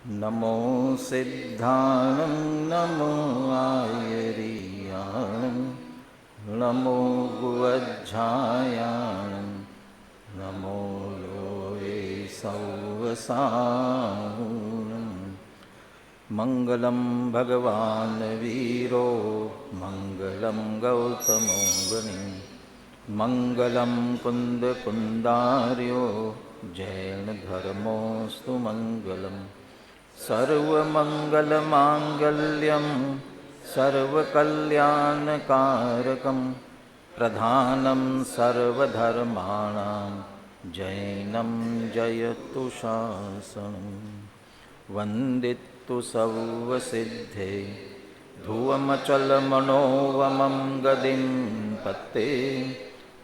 नमो सिद्धाणं नमो आयर्याणं नमो गुवज्झायाणं नमो लोये सौवसाहुणं मङ्गलं भगवान् वीरो मङ्गलं गौतमो गणि मङ्गलं कुन्दकुन्दार्यो जैनधर्मोऽस्तु मङ्गलम् सर्वमङ्गलमाङ्गल्यं सर्वकल्याणकारकं प्रधानं सर्वधर्माणां जैनं जयतु शासनं वन्दितु सर्वसिद्धे ध्रुवमचलमनोवमं गदिं पत्ते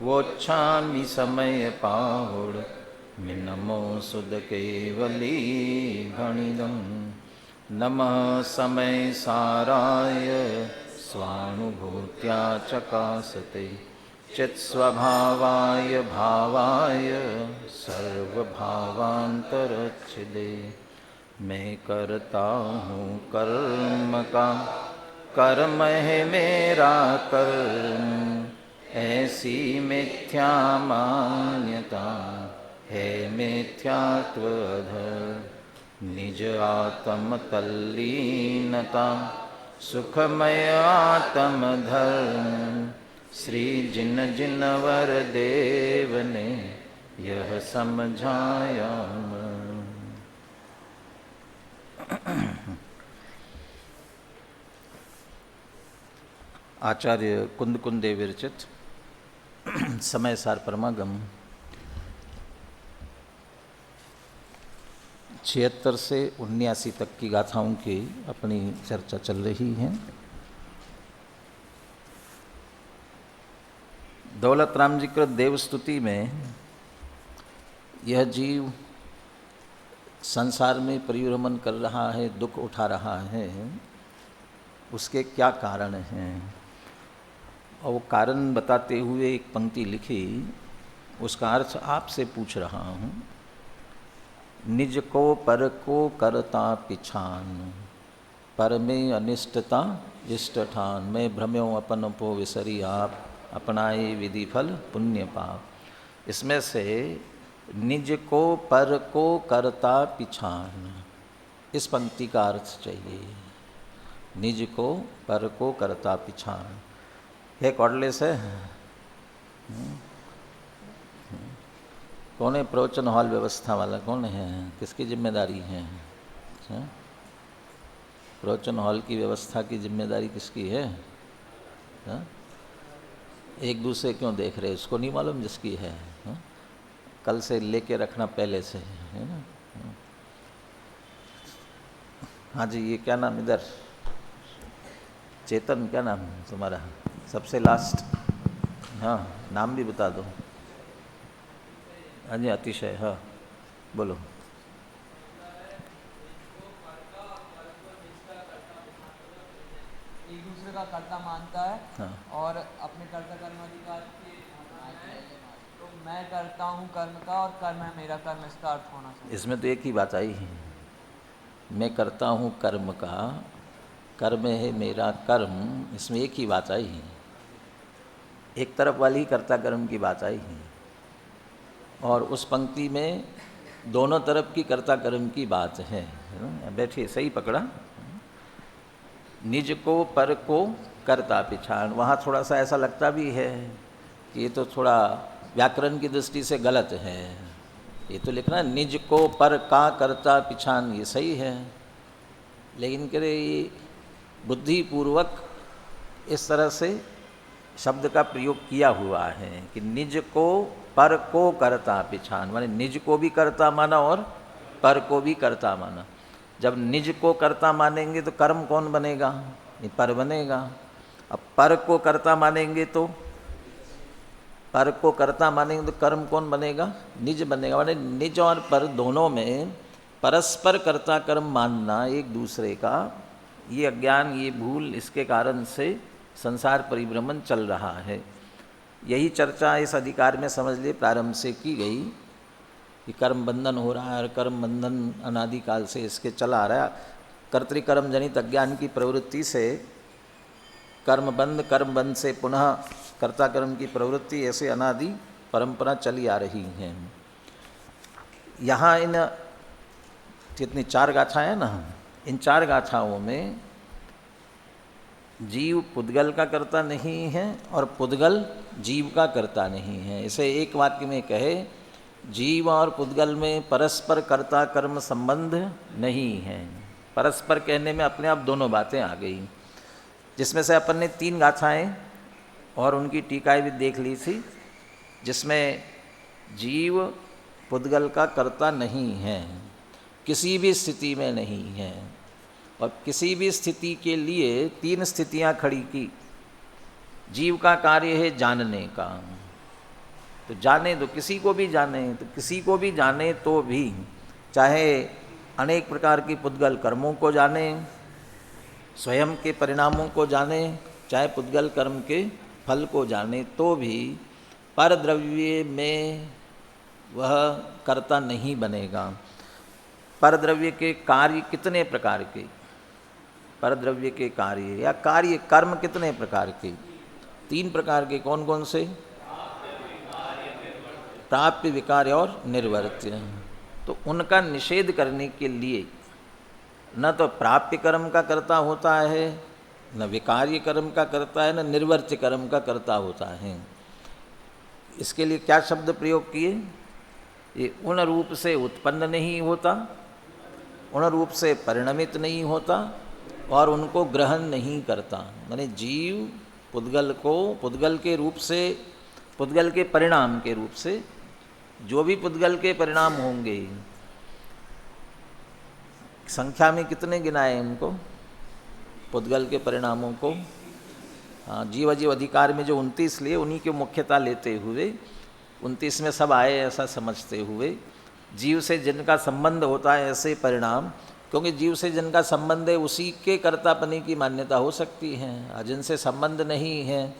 वोच्छामि समयपाहुड मिनमो सुदकेवली भणिदं नमः समय साराय स्वानुभूत्या चकासते चित्स्वभावाय भावाय सर्वभावान्तरच्छिदे मैं करता हूँ कर्म का कर्म है मेरा कर्म ऐसी मिथ्या मान्यता है मिथ्यात्वधर निज आत्म तल्लीनता सुखमय आत्म धर्म श्री जिन जिन वर देव ने यह समझाया। आचार्य कुंदकुंदे विरचित समय सार परमागम 76 से 79 तक की गाथाओं की अपनी चर्चा चल रही है। दौलत राम जी कृत देवस्तुति में यह जीव संसार में परिभ्रमण कर रहा है, दुख उठा रहा है, उसके क्या कारण हैं, और वो कारण बताते हुए एक पंक्ति लिखी, उसका अर्थ आपसे पूछ रहा हूँ। निज को पर को करता पिछान, पर में अनिष्टता इष्ट ठान, मैं भ्रम्यों अपन पो विसरी आप, अपनाए विधि फल पुण्य पाप। इसमें से निज को पर को करता पिछान, इस पंक्ति का अर्थ चाहिए। निज को पर को करता पिछान है कॉर्डलेस है। कौन है प्रवचन हॉल व्यवस्था वाला, कौन है, किसकी जिम्मेदारी है? प्रवचन हॉल की व्यवस्था की जिम्मेदारी किसकी है? एक दूसरे क्यों देख रहे, उसको नहीं मालूम जिसकी है? कल से लेके रखना पहले से, है ना। हाँ जी, ये क्या नाम इधर? चेतन, क्या नाम तुम्हारा सबसे लास्ट? हाँ, नाम भी बता दो। हाँ जी, अतिशय, हाँ बोलो। एक दूसरे का कर्ता मानता है। हाँ। और अपने कर्ता कर्म अधिकार के, तो मैं करता हूँ कर्म का और कर्म है मेरा, कर्म इसका अर्थ होना चाहिए। इसमें तो एक ही बात आई है, मैं करता हूँ कर्म का, कर्म है मेरा कर्म, इसमें एक ही बात आई है, एक तरफ वाली कर्ता कर्म की बात आई है। और उस पंक्ति में दोनों तरफ की कर्ता कर्म की बात है। बैठिए, सही पकड़ा। निज को पर को करता पिछाड़, वहाँ थोड़ा सा ऐसा लगता भी है कि ये तो थोड़ा व्याकरण की दृष्टि से गलत है। ये तो लिखना निज को पर का करता पिछान, ये सही है, लेकिन करे ये बुद्धिपूर्वक इस तरह से शब्द का प्रयोग किया हुआ है कि निज को पर को करता पिछान, माने निज को भी करता माना और पर को भी करता माना। जब निज को करता मानेंगे तो कर्म कौन बनेगा? ये पर बनेगा। अब पर को कर्ता मानेंगे तो, पर को कर्ता मानेंगे तो कर्म कौन बनेगा? निज बनेगा। माने निज और पर दोनों में परस्पर कर्ता कर्म मानना एक दूसरे का, ये अज्ञान, ये भूल, इसके कारण से संसार परिभ्रमण चल रहा है। यही चर्चा इस अधिकार में समझ लिए प्रारंभ से की गई कि कर्म बंधन हो रहा है और कर्म बंधन अनादिकाल से इसके चला आ रहा है। कर्तृकर्म जनित अज्ञान की प्रवृत्ति से कर्म बंध से पुनः कर्ता कर्म की प्रवृत्ति ऐसे अनादि परंपरा चली आ रही है। यहाँ इन जितनी 4 गाथाएं हैं ना, इन 4 गाथाओं में जीव पुद्गल का कर्ता नहीं है और पुद्गल जीव का कर्ता नहीं है। इसे एक वाक्य में कहे, जीव और पुद्गल में परस्पर कर्ता कर्म संबंध नहीं है। परस्पर कहने में अपने आप दोनों बातें आ गई, जिसमें से अपन ने 3 गाथाएं और उनकी टीकाएं भी देख ली थी, जिसमें जीव पुद्गल का कर्ता नहीं है, किसी भी स्थिति में नहीं है। और किसी भी स्थिति के लिए 3 स्थितियां खड़ी की। जीव का कार्य है जानने का, तो जाने दो, किसी को भी जाने, तो किसी को भी जाने तो भी, चाहे अनेक प्रकार की पुद्गल कर्मों को जाने, स्वयं के परिणामों को जाने, चाहे पुद्गल कर्म के फल को जाने, तो भी पर द्रव्य में वह कर्ता नहीं बनेगा। पर द्रव्य के कार्य कितने प्रकार के, पर द्रव्य के कार्य या कार्य कर्म कितने प्रकार के? 3 प्रकार के। कौन कौन से? प्राप्य, विकार्य और निर्वर्त्य। तो उनका निषेध करने के लिए न तो प्राप्य कर्म का कर्ता होता है, न विकार्य कर्म का कर्ता है, न निर्वर्त्य कर्म का कर्ता होता है। इसके लिए क्या शब्द प्रयोग किए? ये उन रूप से उत्पन्न नहीं होता, उन रूप से परिणमित नहीं होता और उनको ग्रहण नहीं करता। माने जीव पुद्गल को पुद्गल के रूप से, पुद्गल के परिणाम के रूप से, जो भी पुद्गल के परिणाम होंगे, संख्या में कितने गिनाए उनको पुद्गल के परिणामों को? हाँ, जीव अजीव अधिकार में जो 29 लिए, उन्हीं की मुख्यता लेते हुए 29 में सब आए ऐसा समझते हुए, जीव से जिनका संबंध होता है ऐसे परिणाम, क्योंकि जीव से जिनका संबंध है उसी के कर्तापने की मान्यता हो सकती है, और जिनसे संबंध नहीं है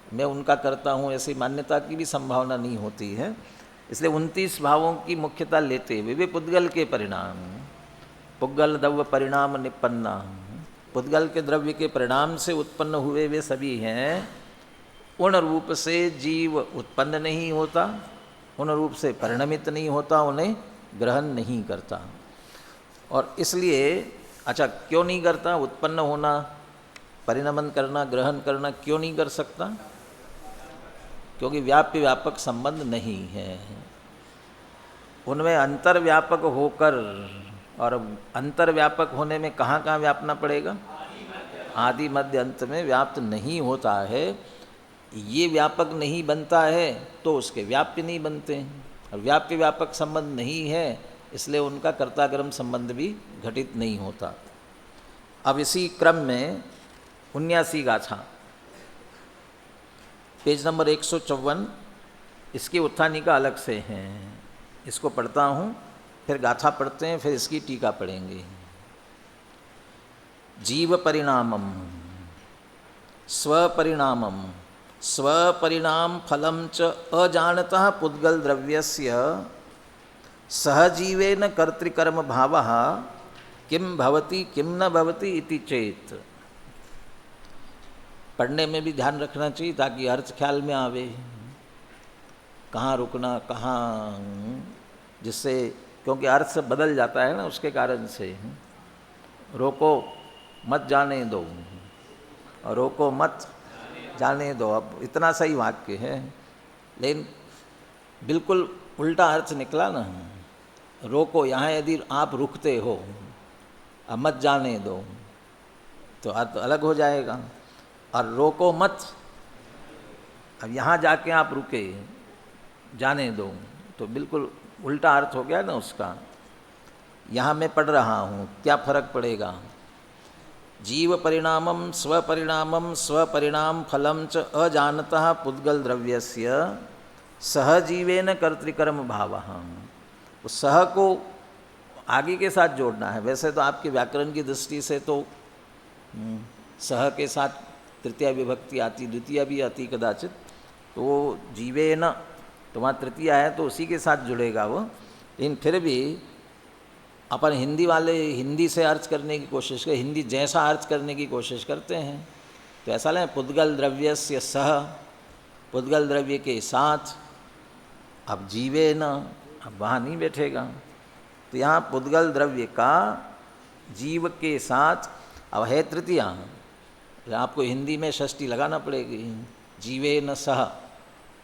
मैं उनका करता हूँ ऐसी मान्यता की भी संभावना नहीं होती है। इसलिए 29 भावों की मुख्यता लेते हुए वे पुद्गल के परिणाम, पुद्गल द्रव्य परिणाम निपन्ना, पुद्गल के द्रव्य के परिणाम से उत्पन्न हुए वे सभी हैं। उन रूप से जीव उत्पन्न नहीं होता, उन रूप से परिणमित नहीं होता, उन्हें ग्रहण नहीं करता। और इसलिए अच्छा क्यों नहीं करता? उत्पन्न होना, परिणमन करना, ग्रहण करना क्यों नहीं कर सकता? क्योंकि व्याप्य व्यापक संबंध नहीं है उनमें। अंतर्व्यापक होकर, और अंतर्व्यापक होने में कहाँ कहाँ व्यापना पड़ेगा? आदि मध्य अंत में व्याप्त नहीं होता है। ये व्यापक नहीं बनता है तो उसके व्याप्य नहीं बनते हैं, और व्याप्य व्यापक संबंध नहीं है इसलिए उनका कर्ताकर्म संबंध भी घटित नहीं होता। अब इसी क्रम में 79 गाथा, पेज नंबर 154, इसकी उत्थानिका अलग से हैं। इसको पढ़ता हूँ, फिर गाथा पढ़ते हैं, फिर इसकी टीका पढ़ेंगे। जीव परिणामम स्वपरिणामम स्वपरिणाम फलम च अजानतः पुद्गल द्रव्यस्य सहजीवेन कर्तृकर्म भावः किम भवति किम न भवति इति चेत। पढ़ने में भी ध्यान रखना चाहिए ताकि अर्थ ख्याल में आवे, कहाँ रुकना कहाँ, जिससे, क्योंकि अर्थ से बदल जाता है ना, उसके कारण से रोको मत जाने दो और रोको मत जाने दो। अब इतना सही वाक्य है, लेकिन बिल्कुल उल्टा अर्थ निकला ना। रोको, यहाँ यदि आप रुकते हो, अब मत जाने दो तो अर्थ अलग हो जाएगा। और रोको मत, अब यहाँ जाके आप रुके, जाने दो, तो बिल्कुल उल्टा अर्थ हो गया ना उसका। यहाँ मैं पढ़ रहा हूँ, क्या फर्क पड़ेगा? जीव परिणामम स्वपरिणामम स्वपरिणाम फलम च अजानतः पुद्गल द्रव्यस्य सहजीवेन कर्तृकर्म भावः। उस सह को आगे के साथ जोड़ना है। वैसे तो आपके व्याकरण की दृष्टि से तो सह के साथ तृतीया विभक्ति आती, द्वितीय भी आती कदाचित, तो वो जीवेन, तो वहाँ तृतीया है तो उसी के साथ जुड़ेगा वो। लेकिन फिर भी अपन हिंदी वाले हिंदी से अर्थ करने की कोशिश करते, हिंदी जैसा अर्थ करने की कोशिश करते हैं। तो ऐसा लें पुद्गल द्रव्यस्य सह, पुद्गल द्रव्य के साथ। अब जीवे न, अब वहाँ नहीं बैठेगा। तो यहाँ पुद्गल द्रव्य का जीव के साथ, अब है तृतीया, आपको हिंदी में षष्ठी लगाना पड़ेगी, जीवे न सह,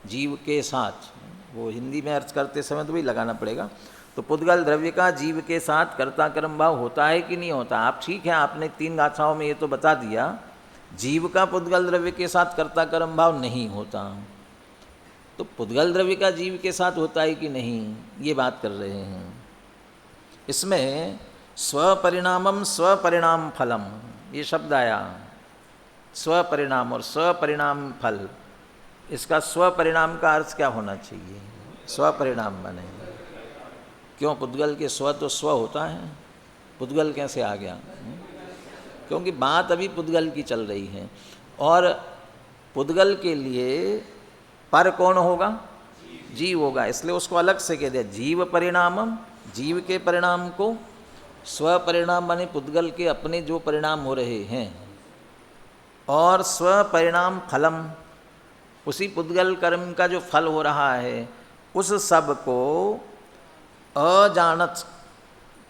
जीव के साथ। वो हिंदी में अर्थ करते समय तो वही लगाना पड़ेगा। तो पुद्गल द्रव्य का जीव के साथ कर्ता कर्म भाव होता है कि नहीं होता? आप ठीक है, आपने 3 गाथाओं में ये तो बता दिया, जीव का पुद्गल द्रव्य के साथ कर्ता कर्म भाव नहीं होता। तो पुद्गल द्रव्य का जीव के साथ होता है कि नहीं, ये बात कर रहे हैं। इसमें स्वपरिणामम स्वपरिणाम फलम, ये शब्द आया, स्वपरिणाम और स्वपरिणाम फल। इसका स्वपरिणाम का अर्थ क्या होना चाहिए? स्वपरिणाम बने। क्यों? पुद्गल के स्व तो स्व होता है, पुद्गल कैसे आ गया? क्योंकि बात अभी पुद्गल की चल रही है, और पुद्गल के लिए पर कौन होगा? जीव होगा। इसलिए उसको अलग से कह दिया, जीव परिणामम, जीव के परिणाम को, स्वपरिणाम माने पुद्गल के अपने जो परिणाम हो रहे हैं, और स्वपरिणाम फलम, उसी पुद्गल कर्म का जो फल हो रहा है, उस सब को अजानत,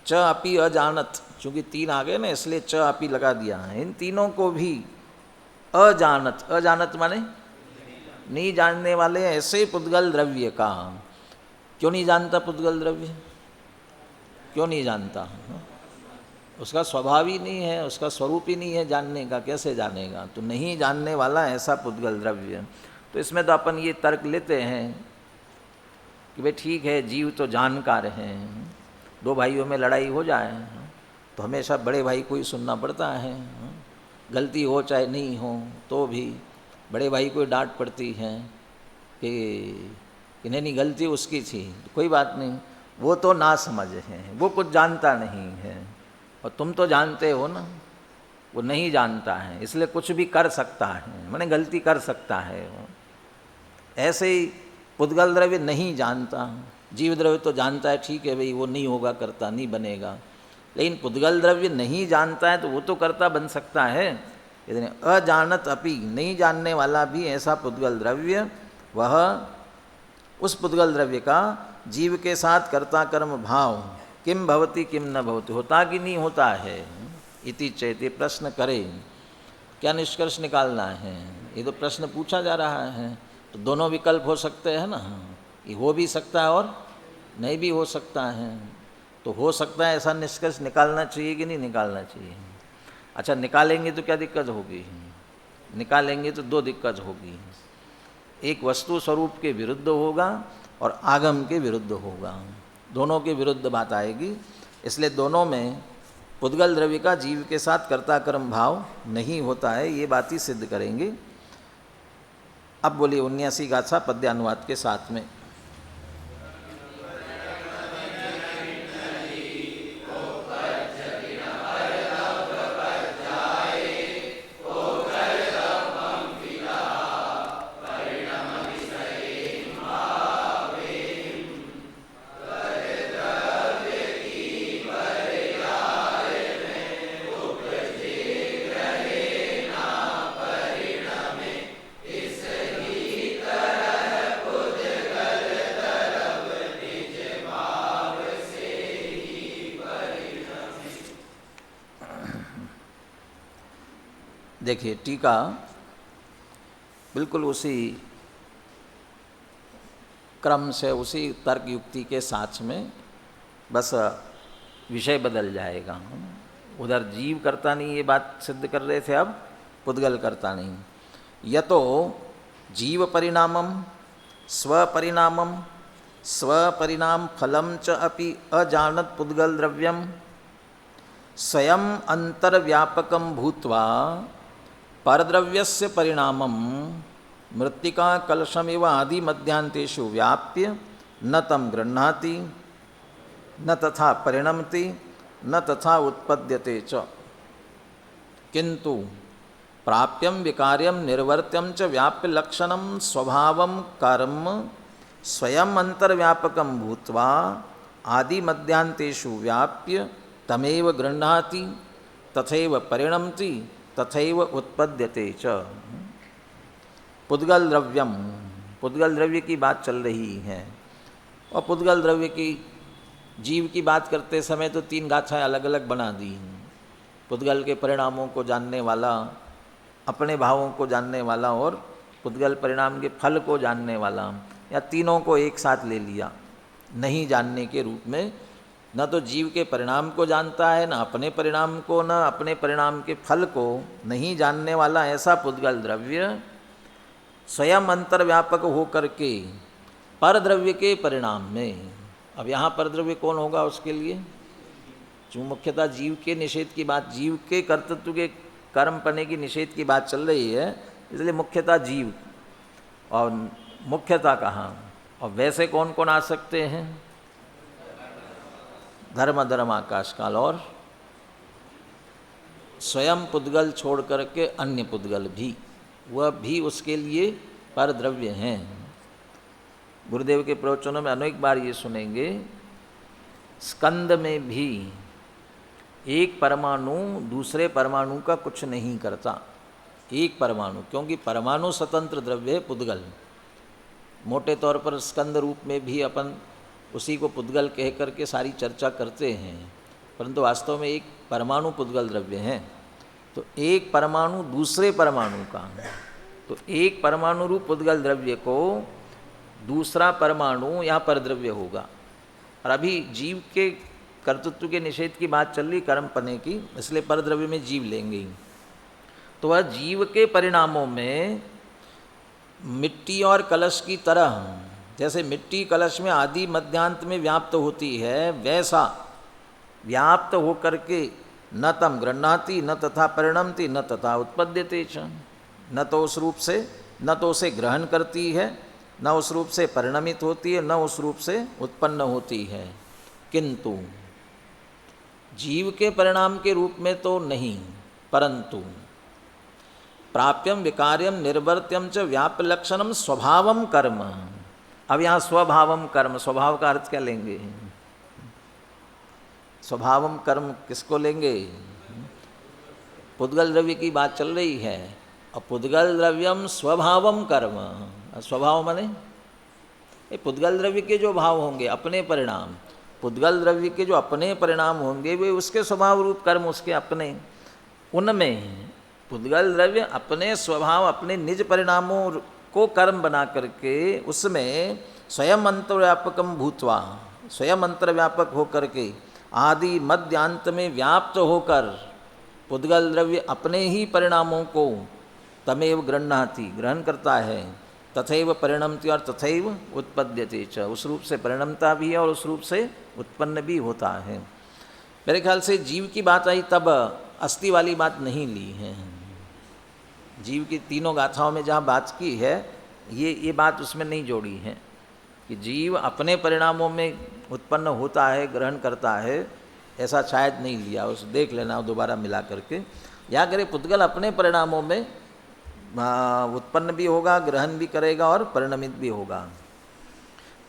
च अपि अजानत, चूँकि 3 आ गए ना इसलिए च अपि लगा दिया है। इन तीनों को भी अजानत, अजानत माने नहीं जानने वाले ऐसे पुद्गल द्रव्य का। क्यों नहीं जानता पुद्गल द्रव्य? क्यों नहीं जानता? उसका स्वभाव ही नहीं है, उसका स्वरूप ही नहीं है जानने का, कैसे जानेगा? तो नहीं जानने वाला ऐसा पुद्गल द्रव्य। तो इसमें तो अपन ये तर्क लेते हैं कि भाई ठीक है, जीव तो जानकार हैं, 2 भाइयों में लड़ाई हो जाए तो हमेशा बड़े भाई को ही सुनना पड़ता है, गलती हो चाहे नहीं हो तो भी बड़े भाई को डांट पड़ती है कि नहीं गलती उसकी थी, तो कोई बात नहीं, वो तो ना समझ है, वो कुछ जानता नहीं है, और तुम तो जानते हो ना, वो नहीं जानता है इसलिए कुछ भी कर सकता है, माने गलती कर सकता है। ऐसे ही पुद्गल द्रव्य नहीं जानता, जीव द्रव्य तो जानता है, ठीक है भाई वो नहीं होगा करता, नहीं बनेगा, लेकिन पुद्गल द्रव्य नहीं जानता है तो वो तो करता बन सकता है। यदि अजानत अपि, नहीं जानने वाला भी ऐसा पुद्गल द्रव्य, वह उस पुद्गल द्रव्य का जीव के साथ कर्ता कर्म भाव किम भवति किम न भवति, होता कि नहीं होता है, इति चेति प्रश्न करे। क्या निष्कर्ष निकालना है? ये तो प्रश्न पूछा जा रहा है, तो दोनों विकल्प हो सकते हैं ना, ये हो भी सकता है और नहीं भी हो सकता है। तो हो सकता है ऐसा निष्कर्ष निकालना चाहिए कि नहीं निकालना चाहिए? अच्छा, निकालेंगे तो क्या दिक्कत होगी? निकालेंगे तो 2 दिक्कत होगी, एक वस्तु स्वरूप के विरुद्ध होगा और आगम के विरुद्ध होगा, दोनों के विरुद्ध बात आएगी। इसलिए दोनों में पुद्गल द्रव्य का जीव के साथ कर्ता कर्म भाव नहीं होता है, ये बात ही सिद्ध करेंगे। अब बोलिए 79 गाथा पद्यानुवाद के साथ में। देखिए टीका बिल्कुल उसी क्रम से, उसी तर्क युक्ति के साथ में, बस विषय बदल जाएगा। उधर जीव करता नहीं ये बात सिद्ध कर रहे थे, अब पुद्गल करता नहीं। यतो जीव परिणामम स्वपरिणामम स्वपरिणाम फलम च अपि अजानत पुद्गल द्रव्यम स्वयं अंतर्व्यापकम भूत्वा परद्रव्यस्य परिणामम मृत्तिका कलशमिव आदि मध्यांतेषु व्याप्य न तम गृह्णाति न तथा परिणमति न तथा उत्पद्यते च, किंतु प्राप्यम विकार्यम निर्वर्त्यम च व्याप्य लक्षणम स्वभावम कर्म स्वयं अंतर्व्यापकम भूत्वा आदि मध्यांतेषु व्याप्य तमेव गृह्णाति तथैव परिणमति तथैव उत्पद्यते च। पुद्गल द्रव्यम, पुद्गल द्रव्य की बात चल रही है। और पुद्गल द्रव्य की जीव की बात करते समय तो 3 गाथाएं अलग अलग बना दी। पुद्गल के परिणामों को जानने वाला, अपने भावों को जानने वाला और पुद्गल परिणाम के फल को जानने वाला, या तीनों को एक साथ ले लिया नहीं जानने के रूप में। न तो जीव के परिणाम को जानता है, न अपने परिणाम को, न अपने परिणाम के फल को नहीं जानने वाला ऐसा पुद्गल द्रव्य स्वयं अंतर्व्यापक होकर के परद्रव्य के परिणाम में। अब यहाँ परद्रव्य कौन होगा उसके लिए? जो मुख्यतः जीव के निषेध की बात, जीव के कर्तृत्व के कर्मपने की निषेध की बात चल रही है, इसलिए मुख्यतः जीव। और मुख्यतः कहाँ? और वैसे कौन कौन आ सकते हैं? धर्म धर्म आकाश काल, और स्वयं पुद्गल छोड़ करके अन्य पुद्गल भी, वह भी उसके लिए परद्रव्य हैं। गुरुदेव के प्रवचनों में अनेक बार ये सुनेंगे, स्कंद में भी एक परमाणु दूसरे परमाणु का कुछ नहीं करता। एक परमाणु, क्योंकि परमाणु स्वतंत्र द्रव्य है पुद्गल। मोटे तौर पर स्कंद रूप में भी अपन उसी को पुद्गल कह करके सारी चर्चा करते हैं, परंतु वास्तव में एक परमाणु पुद्गल द्रव्य है। तो एक परमाणु दूसरे परमाणु का, तो एक परमाणु रूप पुद्गल द्रव्य को दूसरा परमाणु यहाँ परद्रव्य होगा। और अभी जीव के कर्तृत्व के निषेध की बात चल रही, कर्म पने की, इसलिए परद्रव्य में जीव लेंगे। तो वह जीव के परिणामों में मिट्टी और कलश की तरह, जैसे मिट्टी कलश में आदि मध्यांत में व्याप्त होती है, वैसा व्याप्त होकर के न तम गृह्णाति न तथा परिणमति न तथा उत्पद्यते च। न तो उस रूप से, न तो उसे ग्रहण करती है, न उस रूप से परिणमित होती है, न उस रूप से उत्पन्न होती है। किंतु जीव के परिणाम के रूप में तो नहीं, परंतु प्राप्यम विकार्यम निर्वर्त्यम च व्याप्य लक्षणम स्वभावम कर्म। अब यहाँ स्वभावम कर्म, स्वभाव का अर्थ क्या लेंगे? स्वभावम कर्म किसको लेंगे? पुद्गल द्रव्य की बात चल रही है। और पुद्गल द्रव्यम स्वभावम कर्म, स्वभाव माने ये पुद्गल द्रव्य के जो भाव होंगे, अपने परिणाम, पुद्गल द्रव्य के जो अपने परिणाम होंगे वे उसके स्वभाव रूप कर्म उसके अपने, उनमें पुद्गल द्रव्य अपने स्वभाव, अपने निज परिणामों को कर्म बना करके उसमें स्वयं अंतर्व्यापकम भूत्वा, स्वयं अंतर्व्यापक होकर के आदि मध्य अंत में व्याप्त होकर पुद्गल द्रव्य अपने ही परिणामों को तमेव गृह्णाति, ग्रहण करता है, तथैव परिणमति और तथैव उत्पद्यते च, उस रूप से परिणमता भी है और उस रूप से उत्पन्न भी होता है। मेरे ख्याल से जीव की बात आई तब अस्थि वाली बात नहीं ली है। जीव की तीनों गाथाओं में जहाँ बात की है, ये बात उसमें नहीं जोड़ी है कि जीव अपने परिणामों में उत्पन्न होता है, ग्रहण करता है, ऐसा शायद नहीं लिया। उस देख लेना दोबारा मिला करके, या करे पुद्गल अपने परिणामों में उत्पन्न भी होगा, ग्रहण भी करेगा और परिणमित भी होगा।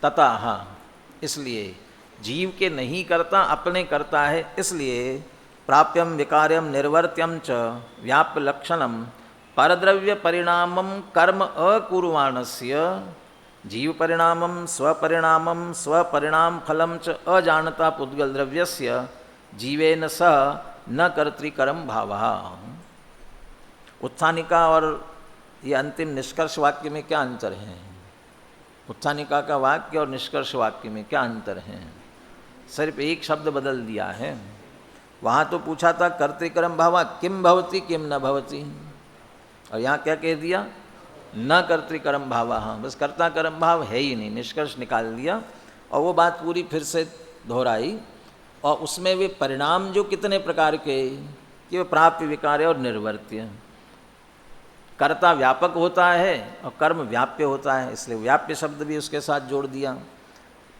तथा हाँ, इसलिए जीव के नहीं करता, अपने करता है, इसलिए प्राप्यम विकार्यम निर्वर्त्यम च व्याप्य लक्षणम परद्रव्य परिणामम कर्म अकुर्वाणस्य जीव परिणामम स्वपरिणाम फलम च अजानता पुद्गल द्रव्यस्य जीवेन सह न कर्तृकर्म भावः। उत्थानिका और ये अंतिम निष्कर्ष वाक्य में क्या अंतर है? उत्थानिका का वाक्य और निष्कर्ष वाक्य में क्या अंतर है? सिर्फ एक शब्द बदल दिया है। वहाँ तो पूछा था कर्तृकर्म भाव किम भवति किम न भवति, और यहाँ क्या कह दिया? न कर्तृकर्म भाव। हाँ, बस कर्ता कर्म भाव है ही नहीं, निष्कर्ष निकाल दिया। और वो बात पूरी फिर से दोहराई, और उसमें वे परिणाम जो कितने प्रकार के, कि वे प्राप्य, विकार्य और निर्वर्त्य। कर्ता व्यापक होता है और कर्म व्याप्य होता है, इसलिए व्याप्य शब्द भी उसके साथ जोड़ दिया।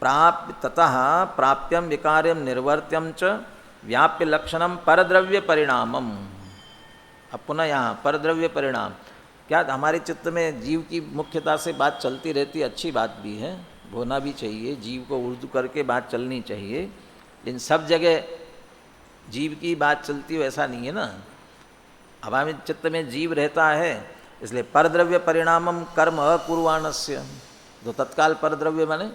प्राप्य ततः प्राप्यम विकार्यम निर्वर्त्यम च व्याप्य लक्षणम परद्रव्य परिणामम। अब पुनः यहाँ परद्रव्य परिणाम क्या, हमारे चित्त में जीव की मुख्यता से बात चलती रहती, अच्छी बात भी है, होना भी चाहिए, जीव को उर्दू करके बात चलनी चाहिए, लेकिन सब जगह जीव की बात चलती हो ऐसा नहीं है ना। हमारे चित्त में जीव रहता है, इसलिए परद्रव्य परिणामम कर्म अकुर्वाणस्य, जो तत्काल परद्रव्य माने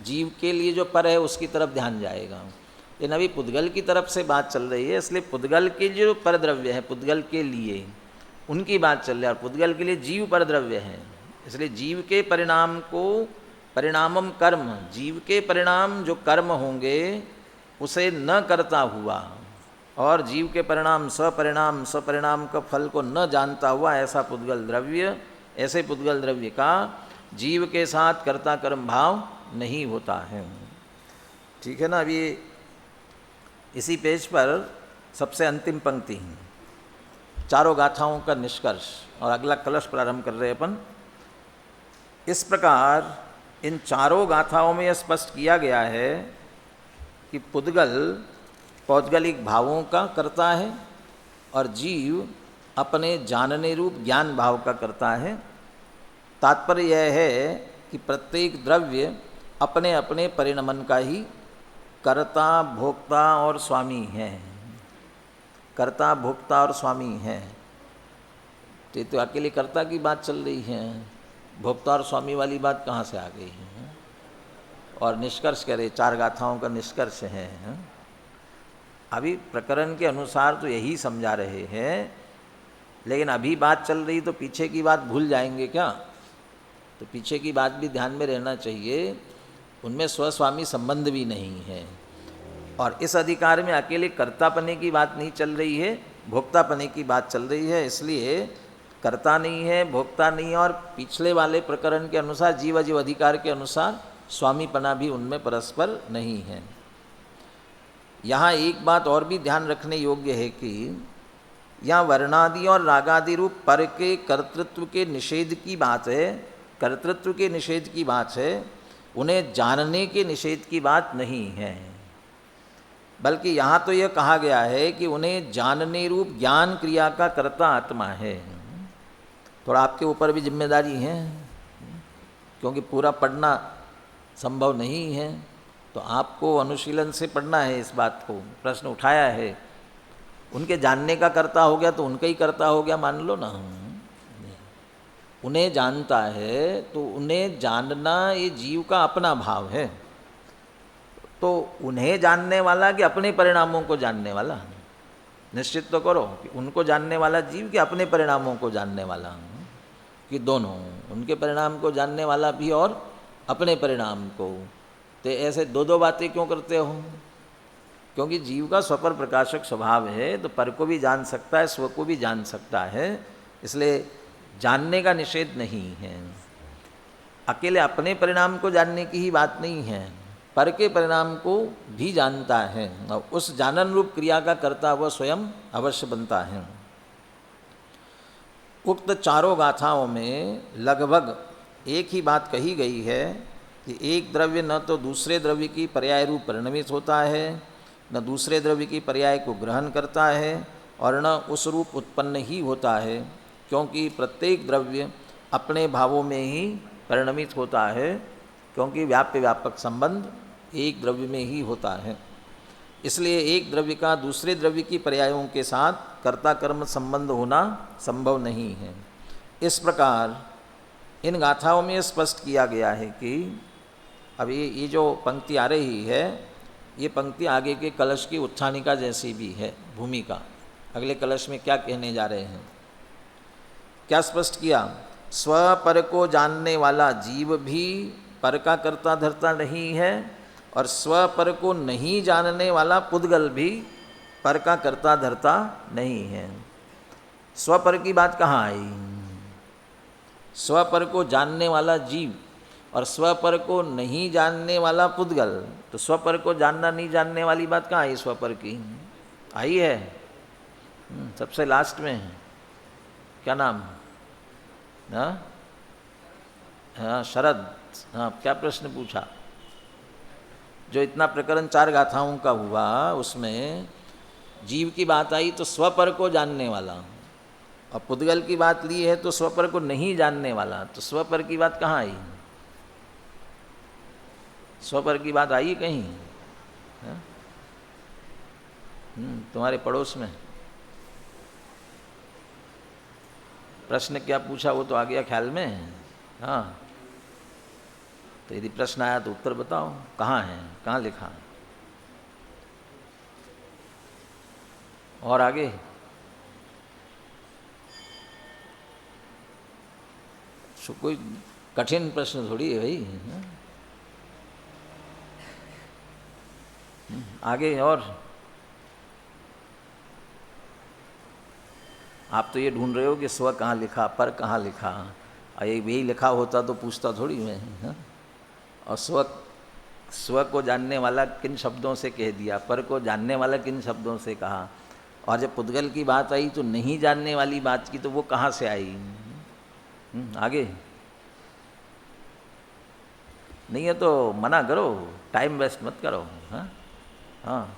जीव के लिए जो पर है उसकी तरफ ध्यान जाएगा। लेकिन अभी पुद्गल की तरफ से बात चल रही है, इसलिए पुद्गल के जो परद्रव्य है, पुद्गल के लिए उनकी बात चल रही है, और पुद्गल के लिए जीव परद्रव्य है। इसलिए जीव के परिणाम को परिणामम कर्म, जीव के परिणाम जो कर्म होंगे उसे न करता हुआ और जीव के परिणाम स्वपरिणाम का फल को न जानता हुआ ऐसा पुद्गल द्रव्य, ऐसे पुद्गल द्रव्य का जीव के साथ कर्ता कर्म भाव नहीं होता है। ठीक है ना। अभी इसी पेज पर सबसे अंतिम पंक्ति, चारों गाथाओं का निष्कर्ष, और अगला कलश प्रारंभ कर रहे अपन। इस प्रकार इन चारों गाथाओं में यह स्पष्ट किया गया है कि पुद्गल पौद्गलिक भावों का करता है और जीव अपने जानने रूप ज्ञान भाव का करता है। तात्पर्य यह है कि प्रत्येक द्रव्य अपने अपने परिणमन का ही कर्ता, भोक्ता और स्वामी है। कर्ता, भोक्ता और स्वामी है। तो अकेले कर्ता की बात चल रही है, भोक्ता और स्वामी वाली बात कहाँ से आ गई है? और निष्कर्ष कह रहे, चार गाथाओं का निष्कर्ष है। अभी प्रकरण के अनुसार तो यही समझा रहे हैं, लेकिन अभी बात चल रही तो पीछे की बात भूल जाएंगे क्या? तो पीछे की बात भी ध्यान में रहना चाहिए। उनमें स्वस्वामी संबंध भी नहीं है, और इस अधिकार में अकेले कर्तापने की बात नहीं चल रही है, भोक्तापने की बात चल रही है। इसलिए कर्ता नहीं है, भोक्ता नहीं है, और पिछले वाले प्रकरण के अनुसार जीव अजीव अधिकार के अनुसार स्वामीपना भी उनमें परस्पर नहीं है। यहाँ एक बात और भी ध्यान रखने योग्य है कि यहाँ वर्णादि और रागादि रूप पर के कर्तृत्व के निषेध की बात है, कर्तृत्व के निषेध की बात है, उन्हें जानने के निषेध की बात नहीं है। बल्कि यहाँ तो यह कहा गया है कि उन्हें जानने रूप ज्ञान क्रिया का कर्ता आत्मा है। थोड़ा आपके ऊपर भी जिम्मेदारी है, क्योंकि पूरा पढ़ना संभव नहीं है, तो आपको अनुशीलन से पढ़ना है। इस बात को प्रश्न उठाया है, उनके जानने का कर्ता हो गया तो उनका ही कर्ता हो गया मान लो ना। उन्हें जानता है तो उन्हें जानना ये जीव का अपना भाव है। तो उन्हें जानने वाला कि अपने परिणामों को जानने वाला, निश्चित तो करो कि उनको जानने वाला जीव कि अपने परिणामों को जानने वाला, कि दोनों, उनके परिणाम को जानने वाला भी और अपने परिणाम को। तो ऐसे दो दो बातें क्यों करते हो? क्योंकि जीव का स्वपर प्रकाशक स्वभाव है, तो पर को भी जान सकता है, स्व को भी जान सकता है, इसलिए जानने का निषेध नहीं है। अकेले अपने परिणाम को जानने की ही बात नहीं है, पर के परिणाम को भी जानता है, और उस जानन रूप क्रिया का करता हुआ स्वयं अवश्य बनता है। उक्त चारों गाथाओं में लगभग एक ही बात कही गई है कि एक द्रव्य न तो दूसरे द्रव्य की पर्याय रूप परिणमित होता है, न दूसरे द्रव्य की पर्याय को ग्रहण करता है, और न उस रूप उत्पन्न ही होता है, क्योंकि प्रत्येक द्रव्य अपने भावों में ही परिणमित होता है, क्योंकि व्याप्य व्यापक संबंध एक द्रव्य में ही होता है। इसलिए एक द्रव्य का दूसरे द्रव्य की पर्यायों के साथ कर्ता कर्म संबंध होना संभव नहीं है। इस प्रकार इन गाथाओं में स्पष्ट किया गया है कि अब ये जो पंक्ति आ रही है, ये पंक्ति आगे के कलश की उत्थानिका जैसी भी है, भूमिका। अगले कलश में क्या कहने जा रहे हैं, क्या स्पष्ट किया? स्वपर को जानने वाला जीव भी पर का कर्ता धर्ता नहीं है, और स्वपर को नहीं जानने वाला पुद्गल भी पर का कर्ता धर्ता नहीं है। स्वपर की बात कहाँ आई? स्वपर को जानने वाला जीव और स्वपर को नहीं जानने वाला पुद्गल, तो स्वपर को जानना नहीं जानने वाली बात कहाँ आई? स्वपर की आई है सबसे लास्ट में, क्या नाम? हाँ शरद, हाँ क्या प्रश्न पूछा? जो इतना प्रकरण चार गाथाओं का हुआ उसमें जीव की बात आई तो स्वपर को जानने वाला, और पुद्गल की बात ली है तो स्वपर को नहीं जानने वाला, तो स्वपर की बात कहाँ आई? स्वपर की बात आई कहीं? हाँ? तुम्हारे पड़ोस में प्रश्न क्या पूछा वो तो आ गया ख्याल में। हाँ, तो यदि प्रश्न आया तो उत्तर बताओ, कहाँ है, कहाँ लिखा है? और आगे कोई कठिन प्रश्न थोड़ी है भाई। हाँ? आगे और आप तो ये ढूंढ रहे हो कि स्व कहाँ लिखा, पर कहाँ लिखा। यही लिखा होता तो पूछता थोड़ी मैं। हाँ? और स्व को जानने वाला किन शब्दों से कह दिया, पर को जानने वाला किन शब्दों से कहा, और जब पुद्गल की बात आई तो नहीं जानने वाली बात की तो वो कहाँ से आई? आगे नहीं है तो मना करो, टाइम वेस्ट मत करो। हाँ हाँ,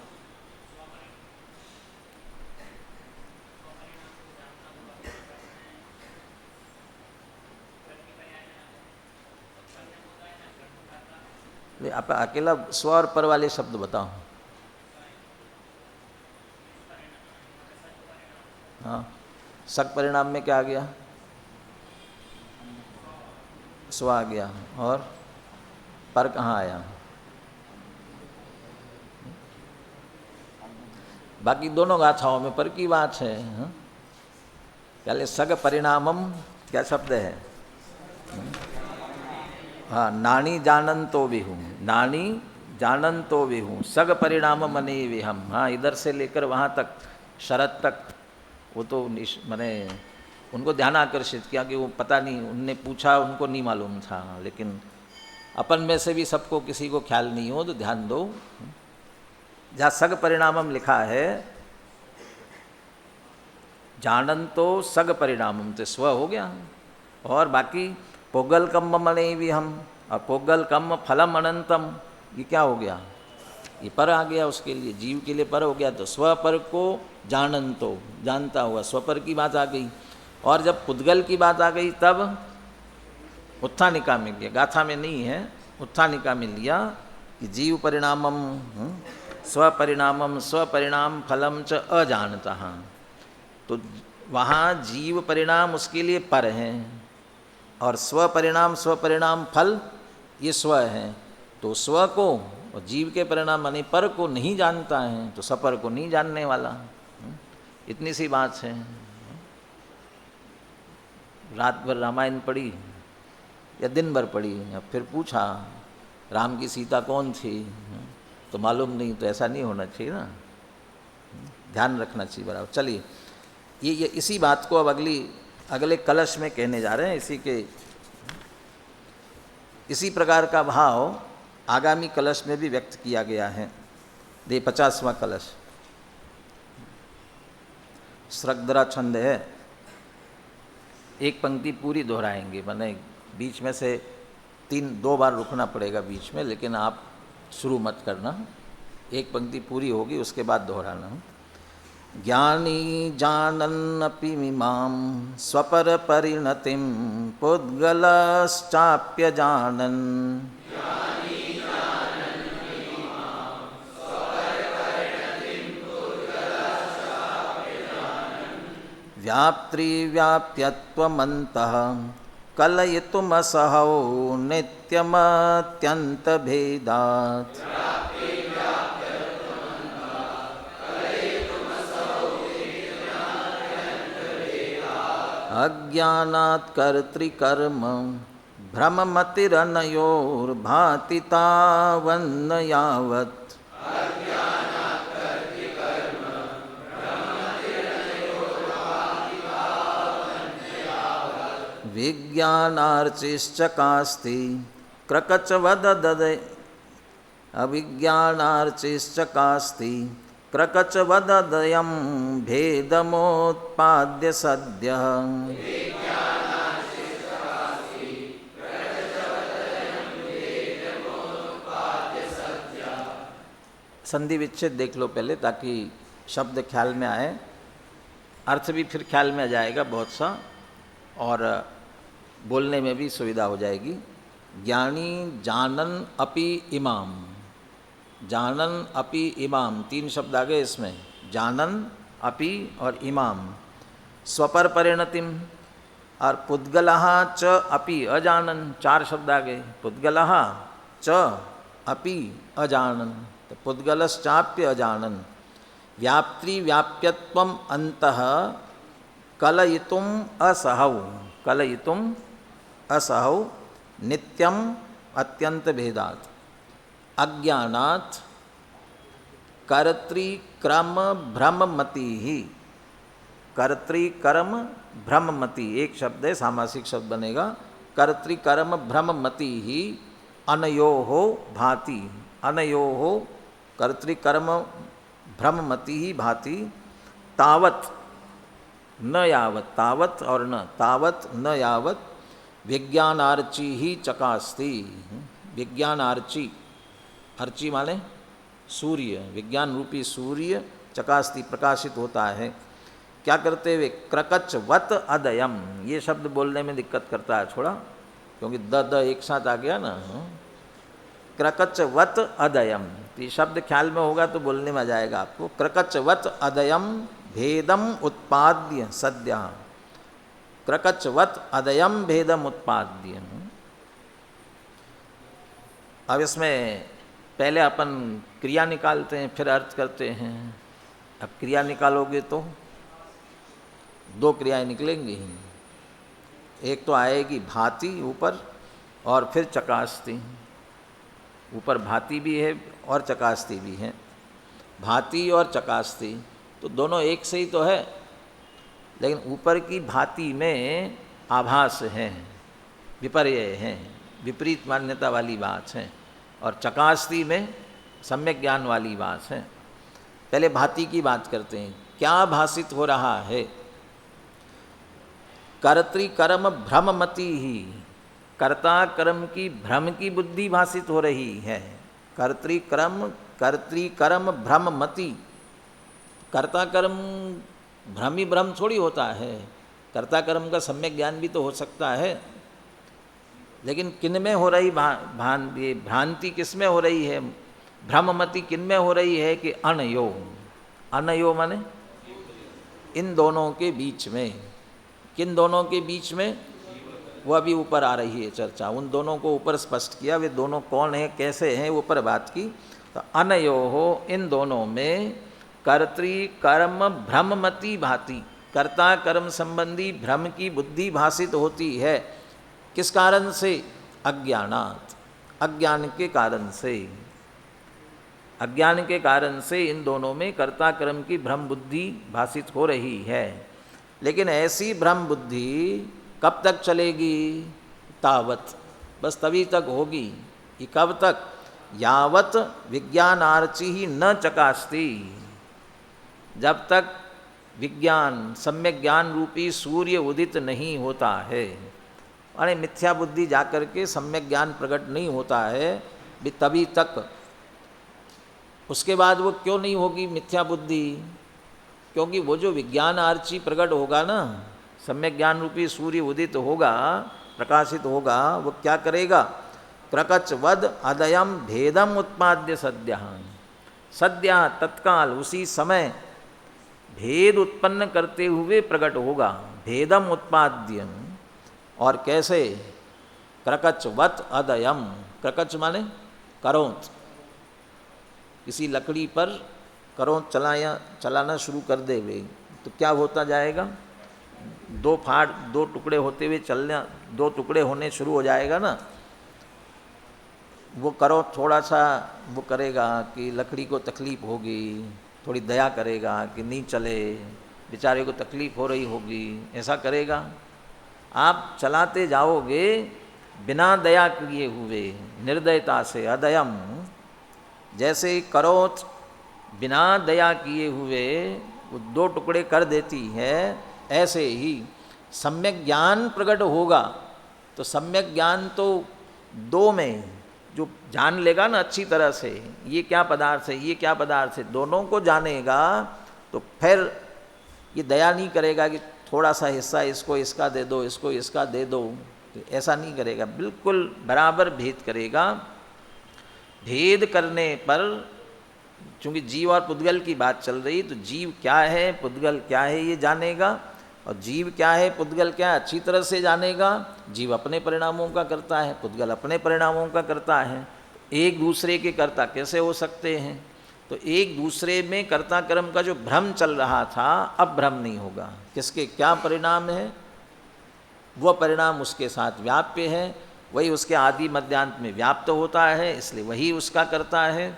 आप अकेला स्व और पर वाले शब्द बताओ। हाँ, सक परिणाम में क्या आ गया? स्व आ गया, और पर कहाँ आया? बाकी दोनों गाथाओं में पर की बात है। हाँ? पहले सग परिणामम क्या शब्द है? हाँ, नानी जानन तो भी हूँ, नानी जानन तो भी हूँ, सग परिणाम मने भी हम। हाँ, इधर से लेकर वहाँ तक शरत तक वो तो मैंने उनको ध्यान आकर्षित किया कि वो पता नहीं, उनने पूछा उनको नहीं मालूम था, लेकिन अपन में से भी सबको किसी को ख्याल नहीं हो तो ध्यान दो। जहाँ सग परिणामम लिखा है, जानन तो सग परिणामम तो स्व हो गया, और बाकी पोगल कम मने भी हम, और पोगल कम फलम अनंतम, ये क्या हो गया? ये पर आ गया, उसके लिए जीव के लिए पर हो गया। तो स्व पर को जानन तो जानता हुआ, स्वपर की बात आ गई। और जब पुद्गल की बात आ गई तब उत्थानिका में लिया, गाथा में नहीं है, उत्थानिका में लिया कि जीव परिणामम स्वपरिणामम स्वपरिणाम फलम च अजानता। तो वहाँ जीव परिणाम उसके लिए पर हैं, और स्वपरिणाम स्वपरिणाम फल ये स्व है। तो स्व को और जीव के परिणाम माने पर को नहीं जानता है, तो सपर को नहीं जानने वाला। इतनी सी बात है। रात भर रामायण पढ़ी या दिन भर पढ़ी, या फिर पूछा राम की सीता कौन थी, तो मालूम नहीं, तो ऐसा नहीं होना चाहिए ना, ध्यान रखना चाहिए बराबर। चलिए, ये इसी बात को अब अगले कलश में कहने जा रहे हैं। इसी प्रकार का भाव आगामी कलश में भी व्यक्त किया गया है। ये 50वां कलश स्रग्दरा छंद है। एक पंक्ति पूरी दोहराएंगे, माने बीच में से 2 बार रुकना पड़ेगा बीच में, लेकिन आप शुरू मत करना। एक पंक्ति पूरी होगी, उसके बाद दोहराना। ज्ञानी जानन्नपि मिमां स्वपर परिणतिं पुद्गलश्चाप्य जानन् व्याप्त्रिव्याप्यत्वमन्तः कलयितुमसहौ नित्यमत्यन्तभेदात् अज्ञानात् कर्तृकर्म भ्रममतिरनयोर्भाति तावन्न यावत् विज्ञानार्चिश्च कास्ति क्रकचवददय अविज्ञानार्चिश्च कास्ति क्रकचवददयं भेदमोत्पाद्य सद्यः। संधि विच्छेद देख लो पहले, ताकि शब्द ख्याल में आए, अर्थ भी फिर ख्याल में आ जाएगा बहुत सा, और बोलने में भी सुविधा हो जाएगी। ज्ञानी जानन अपि इमाम, जानन अपि इमाम, 3 शब्द आ गए इसमें, जानन अपि और इमाम। स्वपर परिणतिम और पुद्गलः च अपि अजानन, 4 शब्द आ गए, पुद्गलः च अपि अजानन, तो पुद्गलश्चाप्य अजानन। व्याप्ति व्याप्यत्वम अंतः कलयितुम असहौ, कलयितुम असहौ नित्यम अत्यंत भेदात्। अज्ञानात् कर्तृक्रम भ्रममति ही, कर्तृकर्म भ्रममति एक शब्द है, सामासिक शब्द बनेगा। कर्तृकर्म भ्रममति ही अनयोहो भाति, अनयोहो कर्तृकर्म भ्रममति ही भाति। तावत न यावत, तावत और न, तावत न यावत विज्ञानार्ची ही चकास्ति, विज्ञानार्ची, अर्ची माने सूर्य, विज्ञान रूपी सूर्य चकास्ति प्रकाशित होता है। क्या करते हुए? क्रकचवत अदयम, ये शब्द बोलने में दिक्कत करता है थोड़ा, क्योंकि द एक साथ आ गया ना। क्रकचवत अदयम, ये शब्द ख्याल में होगा तो बोलने में आ जाएगा आपको। क्रकचवत अदयम भेदम उत्पाद्य सद्य, क्रकचवत अदयम भेदम उत्पाद्य। अब इसमें पहले अपन क्रिया निकालते हैं, फिर अर्थ करते हैं। अब क्रिया निकालोगे तो 2 क्रियाएं निकलेंगी। एक तो आएगी भांति ऊपर, और फिर चकास्ती। ऊपर भांति भी है और चकास्ती भी है। भांति और चकास्ती तो दोनों एक से ही तो है, लेकिन ऊपर की भांति में आभास है, विपर्य है, विपरीत मान्यता वाली बात है, और चकास्ती में सम्यक ज्ञान वाली बात है। पहले भांति की बात करते हैं। क्या भाषित हो रहा है? कर्तृकर्म भ्रममति ही, कर्ता कर्म की भ्रम की बुद्धि भाषित हो रही है। कर्तृकर्म भ्रममति, कर्ता कर्म भ्रम ही भ्रम थोड़ी होता है। कर्ता कर्म का सम्यक ज्ञान भी तो हो सकता है, लेकिन किन में हो रही भ्रांति किस में हो रही है? भ्रममति किन में हो रही है? कि अनयो, अनयो माने इन दोनों के बीच में। किन दोनों के बीच में? वह अभी ऊपर आ रही है चर्चा। उन दोनों को ऊपर स्पष्ट किया, वे दोनों कौन है, कैसे हैं, ऊपर बात की। तो अनयो हो, इन दोनों में कर्तृकर्म भ्रममति भाति, कर्ता कर्म संबंधी भ्रम की बुद्धि भाषित होती है। किस कारण से? अज्ञानात्, अज्ञान के कारण से। अज्ञान के कारण से इन दोनों में कर्ता कर्म की भ्रम बुद्धि भाषित हो रही है। लेकिन ऐसी भ्रम बुद्धि कब तक चलेगी? तावत, बस तभी तक होगी। कि कब तक? यावत विज्ञानार्ची ही न चकास्ती, जब तक विज्ञान सम्यक ज्ञान रूपी सूर्य उदित नहीं होता है। अरे मिथ्या बुद्धि जाकर के सम्यक ज्ञान प्रकट नहीं होता है भी तभी तक। उसके बाद वो क्यों नहीं होगी मिथ्या बुद्धि? क्योंकि वो जो विज्ञान आर्ची प्रकट होगा ना, सम्यक ज्ञान रूपी सूर्य उदित होगा, प्रकाशित होगा, वो क्या करेगा? क्रकचवद अदयम भेदम उत्पाद्य सद्य, सद्य तत्काल उसी समय भेद उत्पन्न करते हुए प्रकट होगा। भेदम उत्पाद्य, और कैसे? क्रकचवत अदयम, क्रकच माने करोंत, किसी लकड़ी पर करोंत चलाना शुरू कर देवे तो क्या होता जाएगा? 2 टुकड़े होते हुए चलना, 2 टुकड़े होने शुरू हो जाएगा ना। वो करो थोड़ा सा वो करेगा कि लकड़ी को तकलीफ़ होगी, थोड़ी दया करेगा कि नहीं चले, बेचारे को तकलीफ़ हो रही होगी, ऐसा करेगा। आप चलाते जाओगे बिना दया किए हुए, निर्दयता से, अदयम, जैसे करोत बिना दया किए हुए वो 2 टुकड़े कर देती है, ऐसे ही सम्यक ज्ञान प्रकट होगा। तो सम्यक ज्ञान तो 2 में जो जान लेगा ना अच्छी तरह से, ये क्या पदार्थ है, ये क्या पदार्थ है, दोनों को जानेगा, तो फिर ये दया नहीं करेगा कि थोड़ा सा हिस्सा इसको इसका दे दो, इसको इसका दे दो, तो ऐसा नहीं करेगा, बिल्कुल बराबर भेद करेगा। भेद करने पर, चूंकि जीव और पुद्गल की बात चल रही, तो जीव क्या है पुद्गल क्या है ये जानेगा, और जीव क्या है पुद्गल क्या है अच्छी तरह से जानेगा। जीव अपने परिणामों का करता है, पुद्गल अपने परिणामों का करता है। एक दूसरे के कर्ता कैसे हो सकते हैं? तो एक दूसरे में कर्ता कर्म का जो भ्रम चल रहा था, अब भ्रम नहीं होगा। किसके क्या परिणाम है, वह परिणाम उसके साथ व्याप्य है, वही उसके आदि मध्यांत में व्याप्त होता है, इसलिए वही उसका करता है।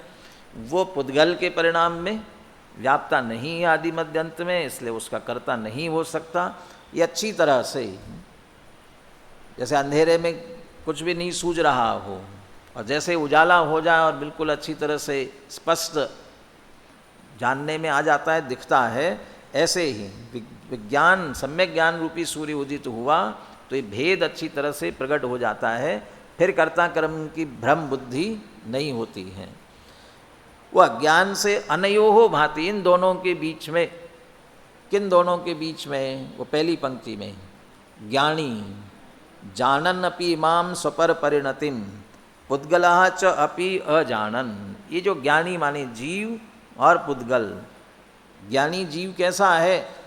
वो पुद्गल के परिणाम में व्याप्ता नहीं है आदि मध्यांत में, इसलिए उसका कर्ता नहीं हो सकता। ये अच्छी तरह से, जैसे अंधेरे में कुछ भी नहीं सूझ रहा हो और जैसे उजाला हो जाए और बिल्कुल अच्छी तरह से स्पष्ट जानने में आ जाता है, दिखता है, ऐसे ही विज्ञान सम्यक ज्ञान रूपी सूर्य उदित हुआ तो ये भेद अच्छी तरह से प्रकट हो जाता है। फिर कर्ता कर्म की भ्रम बुद्धि नहीं होती है। वह ज्ञान से अनयोहो भांति, इन दोनों के बीच में, किन दोनों के बीच में? वो पहली पंक्ति में, ज्ञानी जानन अपि इमाम स्वपर परिणतिम पुद्गलः च अपि अजानन। ये जो ज्ञानी माने जीव और पुद्गल, ज्ञानी जीव कैसा है?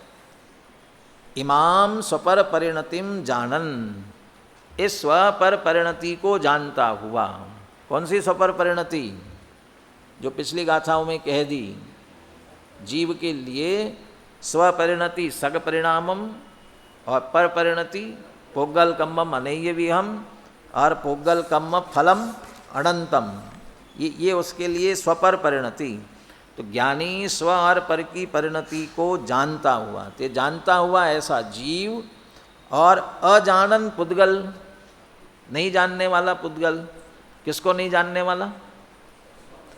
इमाम स्वपर परिणतिम जानन, इस स्वपर परिणति को जानता हुआ। कौन सी स्वपर परिणति? जो पिछली गाथाओं में कह दी, जीव के लिए स्वपरिणति सग परिणामम और पर परिणति पोगल कम्मम अनेय विहम और पोगल कम्म फलम अनंतम, ये उसके लिए स्वपर परिणति। तो ज्ञानी स्व और पर की परिणति को जानता हुआ, तो जानता हुआ ऐसा जीव, और अजानन पुद्गल, नहीं जानने वाला पुद्गल। किसको नहीं जानने वाला?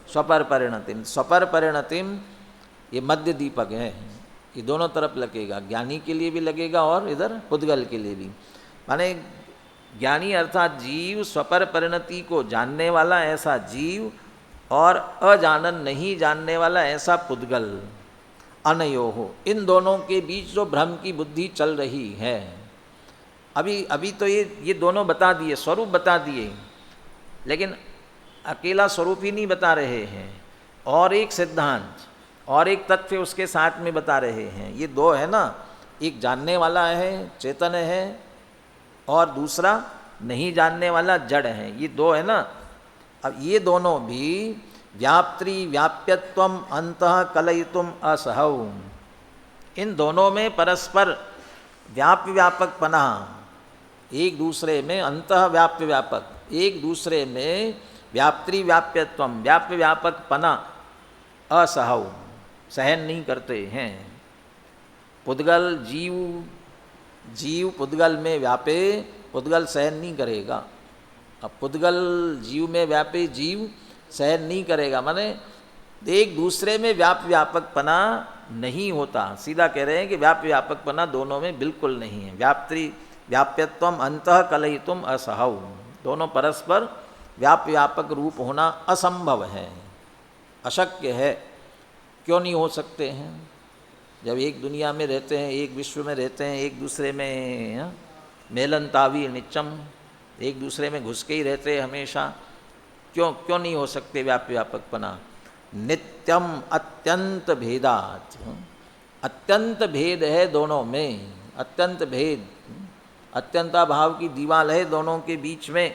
स्वपर परिणतिम। स्वपर परिणतिम ये मध्य दीपक है, ये दोनों तरफ लगेगा, ज्ञानी के लिए भी लगेगा और इधर पुद्गल के लिए भी। माने ज्ञानी अर्थात जीव, स्वपर परिणति को जानने वाला ऐसा जीव, और अजानन नहीं जानने वाला ऐसा पुद्गल। अनयोहो, इन दोनों के बीच जो भ्रम की बुद्धि चल रही है, अभी तो ये दोनों बता दिए, स्वरूप बता दिए, लेकिन अकेला स्वरूप ही नहीं बता रहे हैं, और एक सिद्धांत और एक तथ्य उसके साथ में बता रहे हैं। ये दो है ना, एक जानने वाला है चेतन है, और दूसरा नहीं जानने वाला जड़ है, ये दो है ना। अब ये दोनों भी व्याप्त्री व्याप्यत्वम अंतः कलयितुम असहौ, इन दोनों में परस्पर व्याप्य व्यापकपना, एक दूसरे में अंतः व्याप्य व्यापक, एक दूसरे में व्याप्त्री व्याप्यत्वम व्याप्य व्यापकपना असहौ, सहन नहीं करते हैं। पुद्गल जीव पुद्गल में व्यापे, पुद्गल सहन नहीं करेगा। अब पुद्गल जीव में व्यापे, जीव सहन नहीं करेगा, माने एक दूसरे में व्याप्य व्यापकपना नहीं होता। सीधा कह रहे हैं कि व्याप्य व्यापकपना दोनों में बिल्कुल नहीं है। व्याप्त्री व्याप्यत्वम अंतः कलयितुम असहौ, दोनों परस्पर व्याप्य व्यापक रूप होना असंभव है, अशक्य है। क्यों नहीं हो सकते हैं? जब एक दुनिया में रहते हैं, एक विश्व में रहते हैं, एक दूसरे में मेलन तावी निचम, एक दूसरे में घुस के ही रहते हैं हमेशा, क्यों नहीं हो सकते व्याप्य व्यापकपना? नित्यम अत्यंत भेदात, अत्यंत भेद है दोनों में, अत्यंत भेद, अत्यंता भाव की दीवाल है दोनों के बीच में।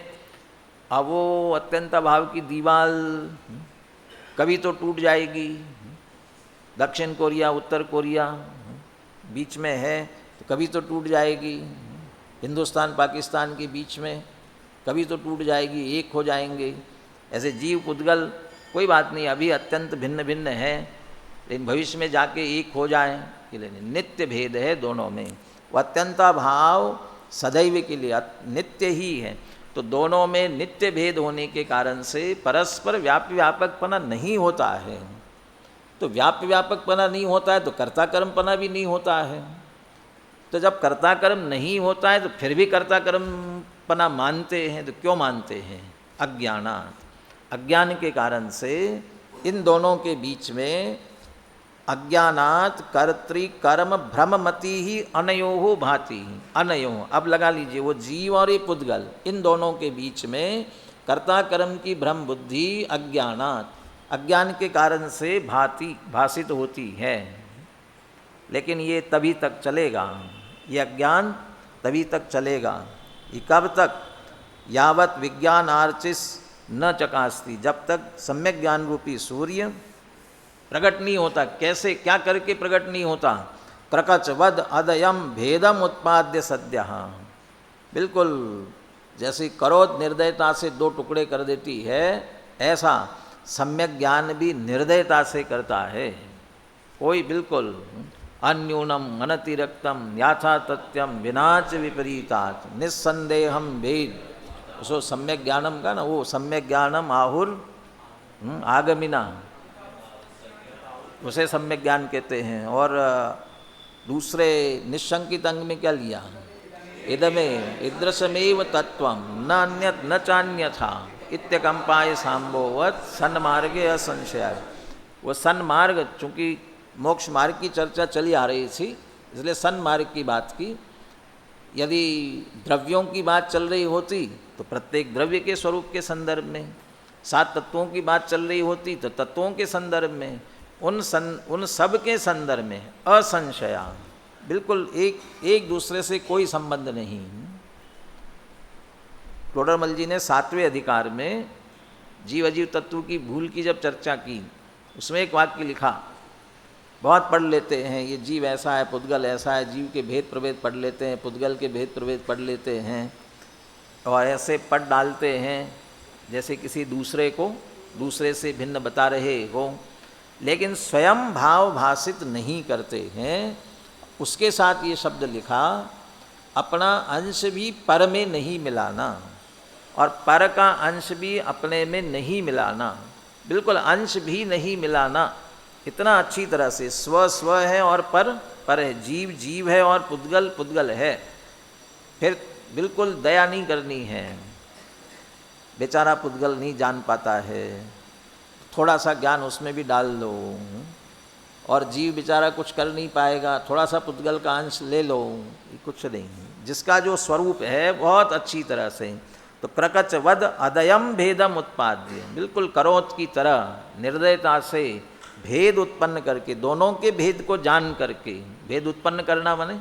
अब वो अत्यंता भाव की दीवाल कभी तो टूट जाएगी, दक्षिण कोरिया उत्तर कोरिया बीच में है तो कभी तो टूट जाएगी, हिंदुस्तान पाकिस्तान के बीच में कभी तो टूट जाएगी, एक हो जाएंगे। ऐसे जीव पुद्गल कोई बात नहीं, अभी अत्यंत भिन्न भिन्न है, लेकिन भविष्य में जाके एक हो जाए, नित्य भेद है दोनों में। वो अत्यंता भाव सदैव के लिए नित्य ही है, तो दोनों में नित्य भेद होने के कारण से परस्पर व्याप्य व्यापकपना नहीं होता है। तो व्याप्य व्यापकपना नहीं होता है तो कर्ता कर्मपना भी नहीं होता है। तो जब कर्ता कर्म नहीं होता है तो फिर भी कर्ता कर्मपना मानते हैं, तो क्यों मानते हैं? अज्ञानात्, अज्ञान के कारण से इन दोनों के बीच में अज्ञानात् कर्तृ कर्म भ्रममति ही अनयोः भाति। अनयोः, अब लगा लीजिए, वो जीव और ये पुद्गल, इन दोनों के बीच में कर्ता कर्म की भ्रम बुद्धि अज्ञानात्, अज्ञान के कारण से भाति, भाषित होती है। लेकिन ये तभी तक चलेगा, ये अज्ञान तभी तक चलेगा। ये कब तक? यावत विज्ञानार्चिस न चकास्ति, जब तक सम्यक ज्ञान रूपी सूर्य प्रकट नहीं होता। कैसे, क्या करके प्रकट नहीं होता? क्रकचवद अदयम भेदम उत्पाद्य सद्य, बिल्कुल जैसे करोध निर्दयता से दो टुकड़े कर देती है, ऐसा सम्यक ज्ञान भी निर्दयता से करता है। कोई बिल्कुल अन्यूनम अनतिरक्तम याथा तथ्यम विनाच विपरीतात निस्संदेहम भेद, उसको सम्यक ज्ञानम का ना, वो सम्यक ज्ञानम आहुर आगमिना, उसे सम्यक ज्ञान कहते हैं। और दूसरे निशंकित अंग में क्या लिया? इदमे ईदृशमेव तत्वम न अन्यत न चान्यथा इत्यकंपाय सांबोवत सन्मार्गे असंशय। वो सन्मार्ग, चूँकि मोक्ष मार्ग की चर्चा चली आ रही थी, इसलिए सन्मार्ग की बात की। यदि द्रव्यों की बात चल रही होती तो प्रत्येक द्रव्य के स्वरूप के संदर्भ में, 7 तत्वों की बात चल रही होती तो तत्वों के संदर्भ में, उन सब के संदर्भ में असंशया, बिल्कुल एक दूसरे से कोई संबंध नहीं। टोडरमल जी ने 7वें अधिकार में जीव अजीव तत्व की भूल की जब चर्चा की, उसमें एक वाक्य लिखा, बहुत पढ़ लेते हैं, ये जीव ऐसा है, पुद्गल ऐसा है, जीव के भेद प्रभेद पढ़ लेते हैं, पुद्गल के भेद प्रभेद पढ़ लेते हैं, और ऐसे पढ़ डालते हैं जैसे किसी दूसरे को दूसरे से भिन्न बता रहे हो, लेकिन स्वयं भाव भाषित नहीं करते हैं। उसके साथ ये शब्द लिखा, अपना अंश भी पर में नहीं मिलाना और पर का अंश भी अपने में नहीं मिलाना, बिल्कुल अंश भी नहीं मिलाना। इतना अच्छी तरह से स्व स्व है और पर है, जीव जीव है और पुद्गल पुद्गल है। फिर बिल्कुल दया नहीं करनी है, बेचारा पुद्गल नहीं जान पाता है, थोड़ा सा ज्ञान उसमें भी डाल लो, और जीव बेचारा कुछ कर नहीं पाएगा, थोड़ा सा पुद्गल का अंश ले लो, ये कुछ नहीं। जिसका जो स्वरूप है बहुत अच्छी तरह से, तो क्रकच वद अदयम भेदम उत्पाद्य, बिल्कुल करोत की तरह निर्दयता से भेद उत्पन्न करके, दोनों के भेद को जान करके, भेद उत्पन्न करना माने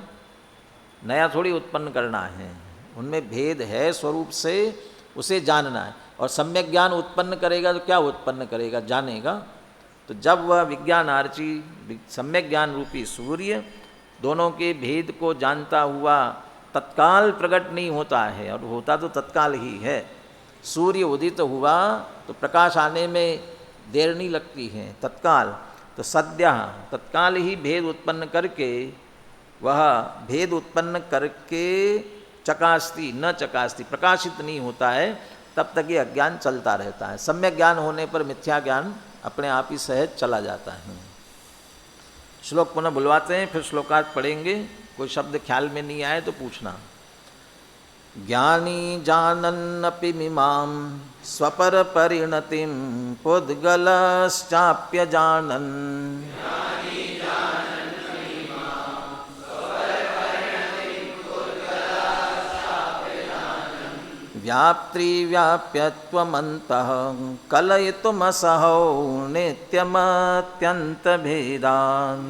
नया थोड़ी उत्पन्न करना है, उनमें भेद है स्वरूप से, उसे जानना है। और सम्यक ज्ञान उत्पन्न करेगा तो क्या उत्पन्न करेगा? जानेगा। तो जब वह विज्ञानार्ची सम्यक ज्ञान रूपी सूर्य दोनों के भेद को जानता हुआ तत्काल प्रकट नहीं होता है, और होता तो तत्काल ही है। सूर्य उदित हुआ तो प्रकाश आने में देर नहीं लगती है, तत्काल। तो सद्य तत्काल ही भेद उत्पन्न करके, वह भेद उत्पन्न करके चकास्ती न चकास्ती, प्रकाशित नहीं होता है, तब तक ये अज्ञान चलता रहता है। सम्यक ज्ञान होने पर मिथ्या ज्ञान अपने आप ही सहज चला जाता है। श्लोक पुनः बुलवाते हैं, फिर श्लोकार्थ पढ़ेंगे। कोई शब्द ख्याल में नहीं आए तो पूछना। ज्ञानी जानन्नपि मिमां स्वपर परिणतिं पुद्गलश्चाप्य जानन् व्याप्त्रिव्याप्यत्वमन्तः कलयितुमसहौ नित्यमत्यन्तभेदान्।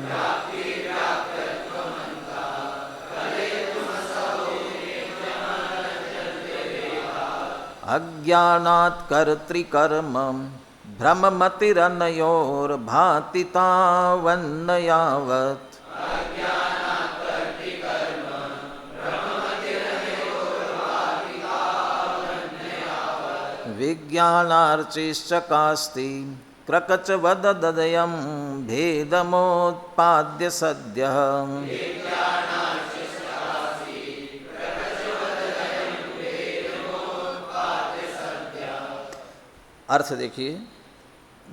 अज्ञानात् कर्तृकर्म भ्रममतिरनयोर्भाति तावन्न यावत् विज्ञानार्चिश्चकास्ति क्रकचवददयं भेदमोत्पाद्य सद्यः। अर्थ देखिए,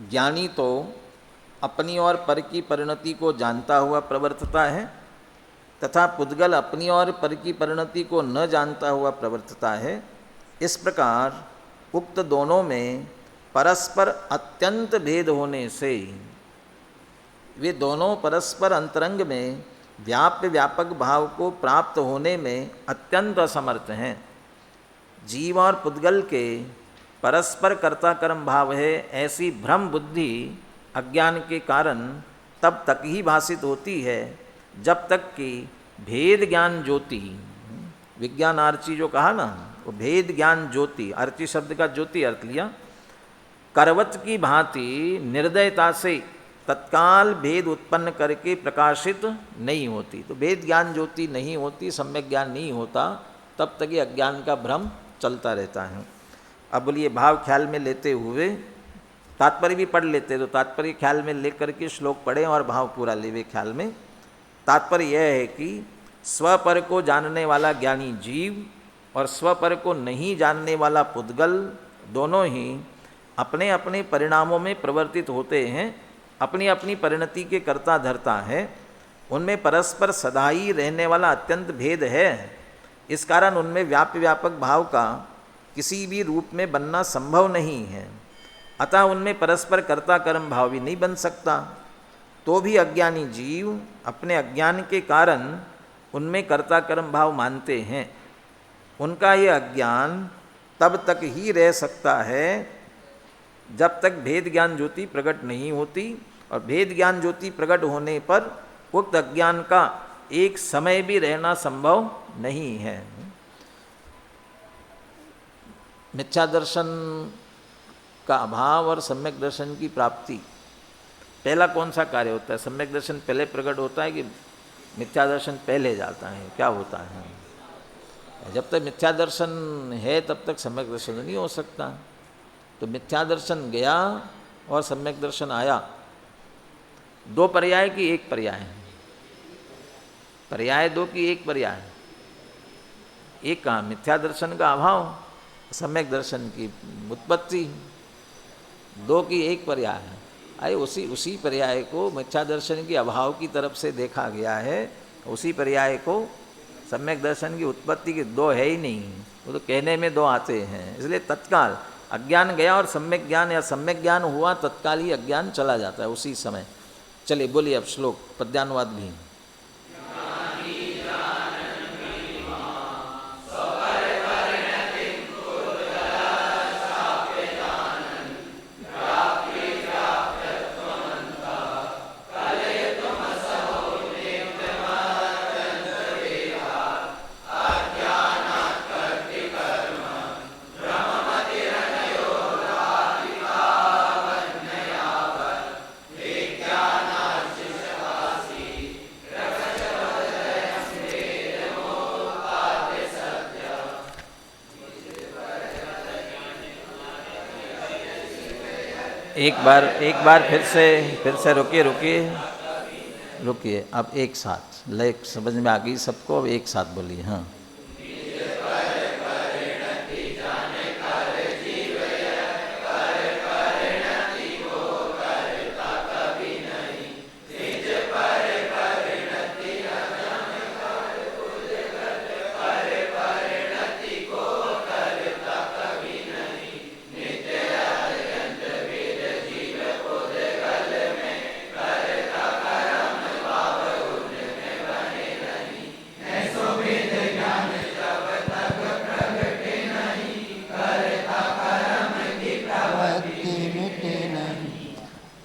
ज्ञानी तो अपनी और पर की परिणति को जानता हुआ प्रवर्तता है, तथा पुद्गल अपनी और पर की परिणति को न जानता हुआ प्रवर्तता है। इस प्रकार उक्त दोनों में परस्पर अत्यंत भेद होने से वे दोनों परस्पर अंतरंग में व्याप्य व्यापक भाव को प्राप्त होने में अत्यंत असमर्थ हैं। जीव और पुद्गल के परस्पर कर्ता कर्म भाव है, ऐसी भ्रम बुद्धि अज्ञान के कारण तब तक ही भाषित होती है जब तक कि भेद ज्ञान ज्योति, विज्ञान आर्ची जो कहा ना, वो भेद ज्ञान ज्योति, आर्ची शब्द का ज्योति अर्थ लिया, करवत की भांति निर्दयता से तत्काल भेद उत्पन्न करके प्रकाशित नहीं होती। तो भेद ज्ञान ज्योति नहीं होती, सम्यक ज्ञान नहीं होता, तब तक ये अज्ञान का भ्रम चलता रहता है। अब बोलिए भाव ख्याल में लेते हुए तात्पर्य भी पढ़ लेते, तो तात्पर्य ख्याल में लेकर के श्लोक पढ़ें और भाव पूरा लेवे ख्याल में। तात्पर्य यह है कि स्वपर को जानने वाला ज्ञानी जीव और स्वपर को नहीं जानने वाला पुद्गल दोनों ही अपने अपने परिणामों में प्रवर्तित होते हैं, अपनी अपनी परिणति के कर्ता धर्ता है। उनमें परस्पर सदा ही रहने वाला अत्यंत भेद है। इस कारण उनमें व्याप्य व्यापक भाव का किसी भी रूप में बनना संभव नहीं है। अतः उनमें परस्पर कर्ता कर्म भाव भी नहीं बन सकता। तो भी अज्ञानी जीव अपने अज्ञान के कारण उनमें कर्ता कर्म भाव मानते हैं। उनका ये अज्ञान तब तक ही रह सकता है जब तक भेद ज्ञान ज्योति प्रकट नहीं होती, और भेद ज्ञान ज्योति प्रकट होने पर उक्त अज्ञान का एक समय भी रहना संभव नहीं है। मिथ्या दर्शन का अभाव और सम्यक दर्शन की प्राप्ति, पहला कौन सा कार्य होता है? सम्यक दर्शन पहले प्रकट होता है कि मिथ्या दर्शन पहले जाता है? क्या होता है? जब तक मिथ्या दर्शन है तब तक सम्यक दर्शन नहीं हो सकता। तो मिथ्या दर्शन गया और सम्यक दर्शन आया, दो पर्याय की एक पर्याय है, पर्याय दो की एक पर्याय। एक कहा मिथ्या दर्शन का अभाव, सम्यक दर्शन की उत्पत्ति, दो की एक पर्याय है। अरे उसी पर्याय को मिथ्या दर्शन के अभाव की तरफ से देखा गया है, उसी पर्याय को सम्यक दर्शन की उत्पत्ति के दो है ही नहीं, वो तो कहने में दो आते हैं। इसलिए तत्काल अज्ञान गया और सम्यक ज्ञान या सम्यक ज्ञान हुआ, तत्काल ही अज्ञान चला जाता है उसी समय। चलिए बोलिए अब श्लोक पद्यानुवाद भी। एक बार फिर से रुकिए। अब एक साथ लय समझ में आ गई सबको, अब एक साथ बोलिए। हाँ,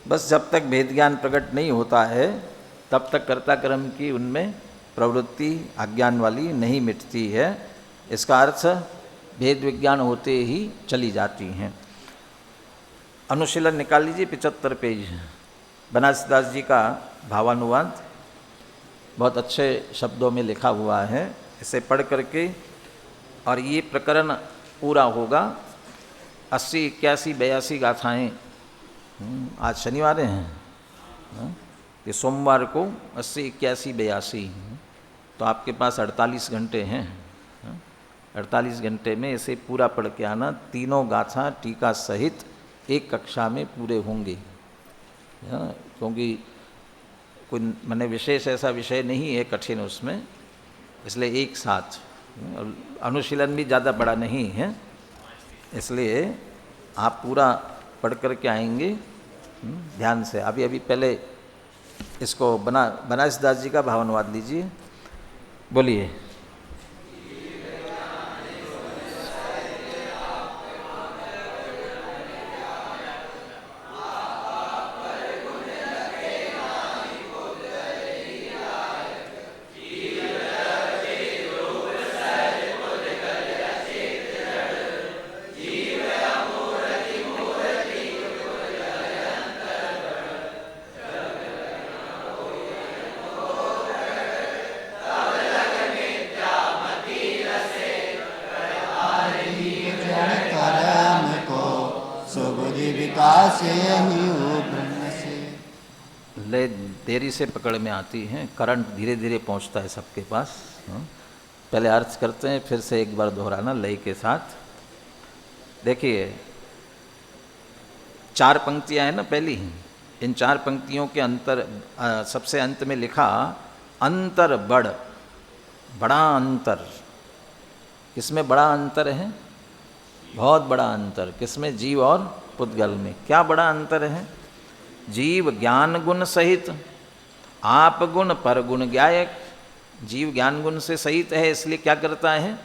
बस जब तक भेद ज्ञान प्रकट नहीं होता है तब तक कर्ता कर्म की उनमें प्रवृत्ति अज्ञान वाली नहीं मिटती है। इसका अर्थ भेद विज्ञान होते ही चली जाती हैं। अनुशीलन निकाल लीजिए 75 पेज, बनारसीदास जी का भावानुवाद बहुत अच्छे शब्दों में लिखा हुआ है। इसे पढ़ करके और ये प्रकरण पूरा होगा। 80, 81, 82 गाथाएँ आज शनिवार हैं, ये सोमवार को 80, 81, 82, तो आपके पास 48 घंटे हैं। 48 घंटे में इसे पूरा पढ़ के आना। तीनों गाथा टीका सहित एक कक्षा में पूरे होंगे, क्योंकि कोई मैंने विशेष ऐसा विषय नहीं है कठिन उसमें, इसलिए एक साथ। अनुशीलन भी ज़्यादा बड़ा नहीं है, इसलिए आप पूरा पढ़ कर के आएंगे ध्यान से। अभी पहले इसको बनारस दास जी का भावानुवाद लीजिए, बोलिए। लय देरी से पकड़ में आती है, करंट धीरे धीरे पहुंचता है सबके पास। पहले अर्थ करते हैं, फिर से एक बार दोहराना लय के साथ। देखिए 4 पंक्तियां हैं ना पहली, इन 4 पंक्तियों के अंतर सबसे अंत में लिखा अंतर बड़ा अंतर। किसमें बड़ा अंतर है? बहुत बड़ा अंतर। किसमें? जीव और पुद्गल में। क्या बड़ा अंतर है? जीव ज्ञान गुण सहित, आप गुण पर गुण ज्ञायक। जीव ज्ञान गुण से सहित है, इसलिए क्या करता है?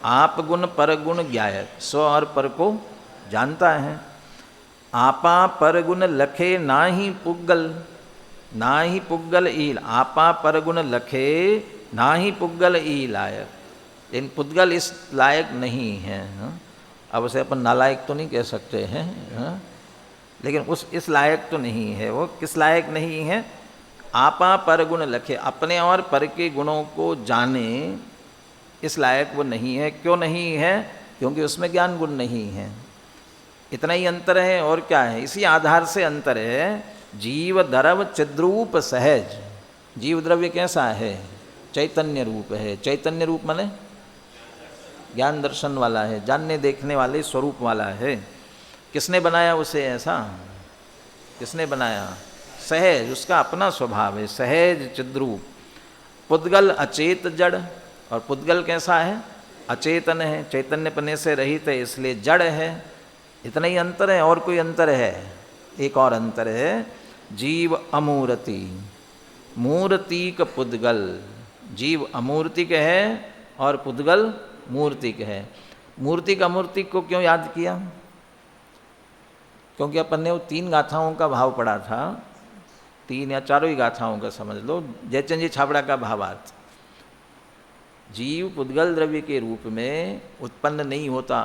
आप गुण पर गुण ज्ञायक, स्व और पर को जानता है। आपा पर गुण लखे ना ही पुग्गल ईल। आपा पर गुण लखे ना ही पुग्गल ई लायक। लेकिन पुद्गल इस लायक नहीं है। अब उसे अपन नालायक तो नहीं कह सकते हैं, लेकिन इस लायक तो नहीं है। वो किस लायक नहीं है? आपा पर गुण लखे, अपने और पर के गुणों को जाने, इस लायक वो नहीं है। क्यों नहीं है? क्योंकि उसमें ज्ञान गुण नहीं है। इतना ही अंतर है, और क्या है? इसी आधार से अंतर है। जीव द्रव चिद्रूप सहज। जीव द्रव्य कैसा है? चैतन्य रूप है। चैतन्य रूप माने ज्ञान दर्शन वाला है, जानने देखने वाले स्वरूप वाला है। किसने बनाया उसे ऐसा? किसने बनाया? सहज, उसका अपना स्वभाव है, सहज चिद्रूप। पुद्गल अचेत जड़, और पुद्गल कैसा है? अचेतन है, चैतन्य पने से रहित है, इसलिए जड़ है। इतना ही अंतर है, और कोई अंतर है? एक और अंतर है। जीव अमूर्ति, मूर्तिक पुद्गल। जीव अमूर्तिक है और पुद्गल मूर्तिक है। मूर्तिक अमूर्तिक को क्यों याद किया? क्योंकि अपन ने वो 3 गाथाओं का भाव पढ़ा था, 3 या 4 ही गाथाओं का समझ लो, जयचंद जी छाबड़ा का भावार्थ। जीव पुद्गल द्रव्य के रूप में उत्पन्न नहीं होता,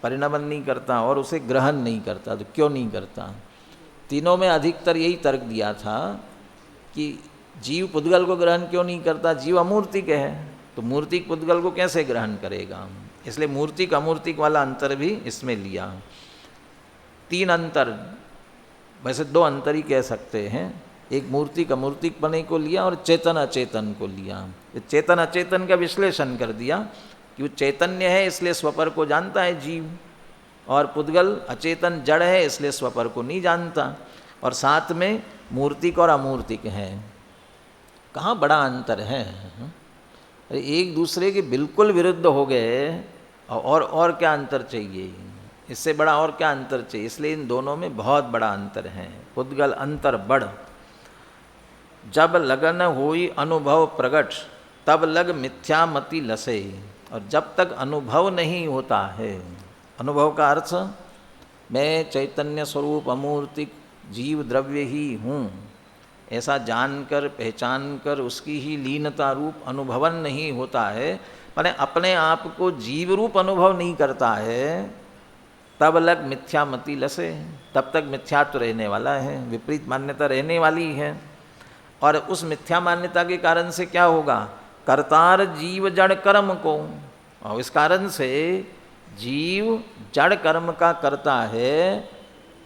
परिणमन नहीं करता और उसे ग्रहण नहीं करता। तो क्यों नहीं करता? तीनों में अधिकतर यही तर्क दिया था कि जीव पुद्गल को ग्रहण क्यों नहीं करता? जीव अमूर्तिक है, तो मूर्तिक पुद्गल को कैसे ग्रहण करेगा? इसलिए मूर्तिक अमूर्तिक वाला अंतर भी इसमें लिया। 3 अंतर, वैसे 2 अंतर ही कह सकते हैं। एक मूर्तिक अमूर्तिक पने को लिया और चेतन अचेतन को लिया। चेतन अचेतन का विश्लेषण कर दिया कि वो चैतन्य है इसलिए स्वपर को जानता है जीव, और पुद्गल अचेतन जड़ है इसलिए स्वपर को नहीं जानता। और साथ में मूर्तिक और अमूर्तिक है। कहाँ बड़ा अंतर है? एक दूसरे के बिल्कुल विरुद्ध हो गए, और क्या अंतर चाहिए? इससे बड़ा और क्या अंतर चाहिए? इसलिए इन दोनों में बहुत बड़ा अंतर है। पुद्गल अंतर बड़। जब लगन होई अनुभव प्रगट, तब लग मिथ्या मति लसे। और जब तक अनुभव नहीं होता है, अनुभव का अर्थ मैं चैतन्य स्वरूप अमूर्तिक जीव द्रव्य ही हूँ, ऐसा जानकर पहचान कर उसकी ही लीनता रूप अनुभवन नहीं होता है, माने अपने आप को जीव रूप अनुभव नहीं करता है, तब लग मिथ्या मति लसे। तब तक मिथ्यात्व रहने वाला है, विपरीत मान्यता रहने वाली है। और उस मिथ्या मान्यता के कारण से क्या होगा? कर्तार जीव जड़ कर्म को, और इस कारण से जीव जड़ कर्म का करता है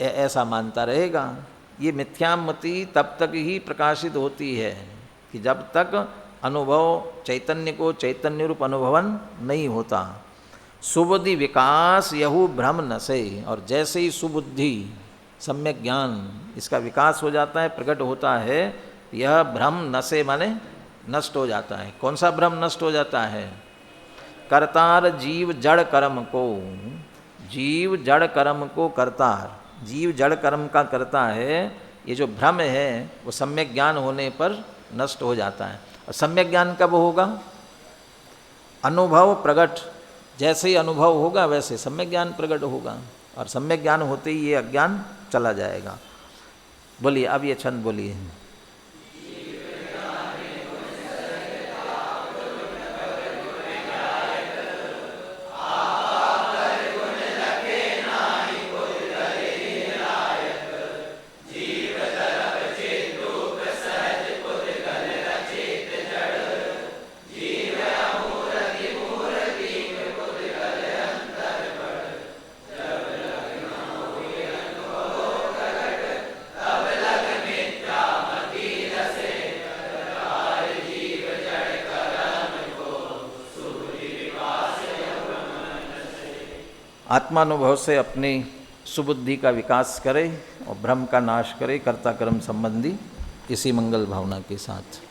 ऐसा मानता रहेगा। ये मिथ्यामति तब तक ही प्रकाशित होती है कि जब तक अनुभव चैतन्य को चैतन्य रूप अनुभवन नहीं होता। सुबुद्धि विकास यहु भ्रम नसे। और जैसे ही सुबुद्धि सम्यक ज्ञान इसका विकास हो जाता है, प्रकट होता है, यह भ्रम नसे माने नष्ट हो जाता है। कौन सा भ्रम नष्ट हो जाता है? कर्तार जीव जड़ कर्म को, जीव जड़ कर्म को कर्तार, जीव जड़ कर्म का करता है, ये जो भ्रम है वो सम्यक ज्ञान होने पर नष्ट हो जाता है। और सम्यक ज्ञान कब होगा? अनुभव प्रकट, जैसे ही अनुभव होगा वैसे सम्यक ज्ञान प्रकट होगा, और सम्यक ज्ञान होते ही ये अज्ञान चला जाएगा। बोलिए, अब ये छंद बोलिए। आत्मानुभव से अपनी सुबुद्धि का विकास करे और भ्रम का नाश करे, कर्ता कर्म संबंधी इसी मंगल भावना के साथ।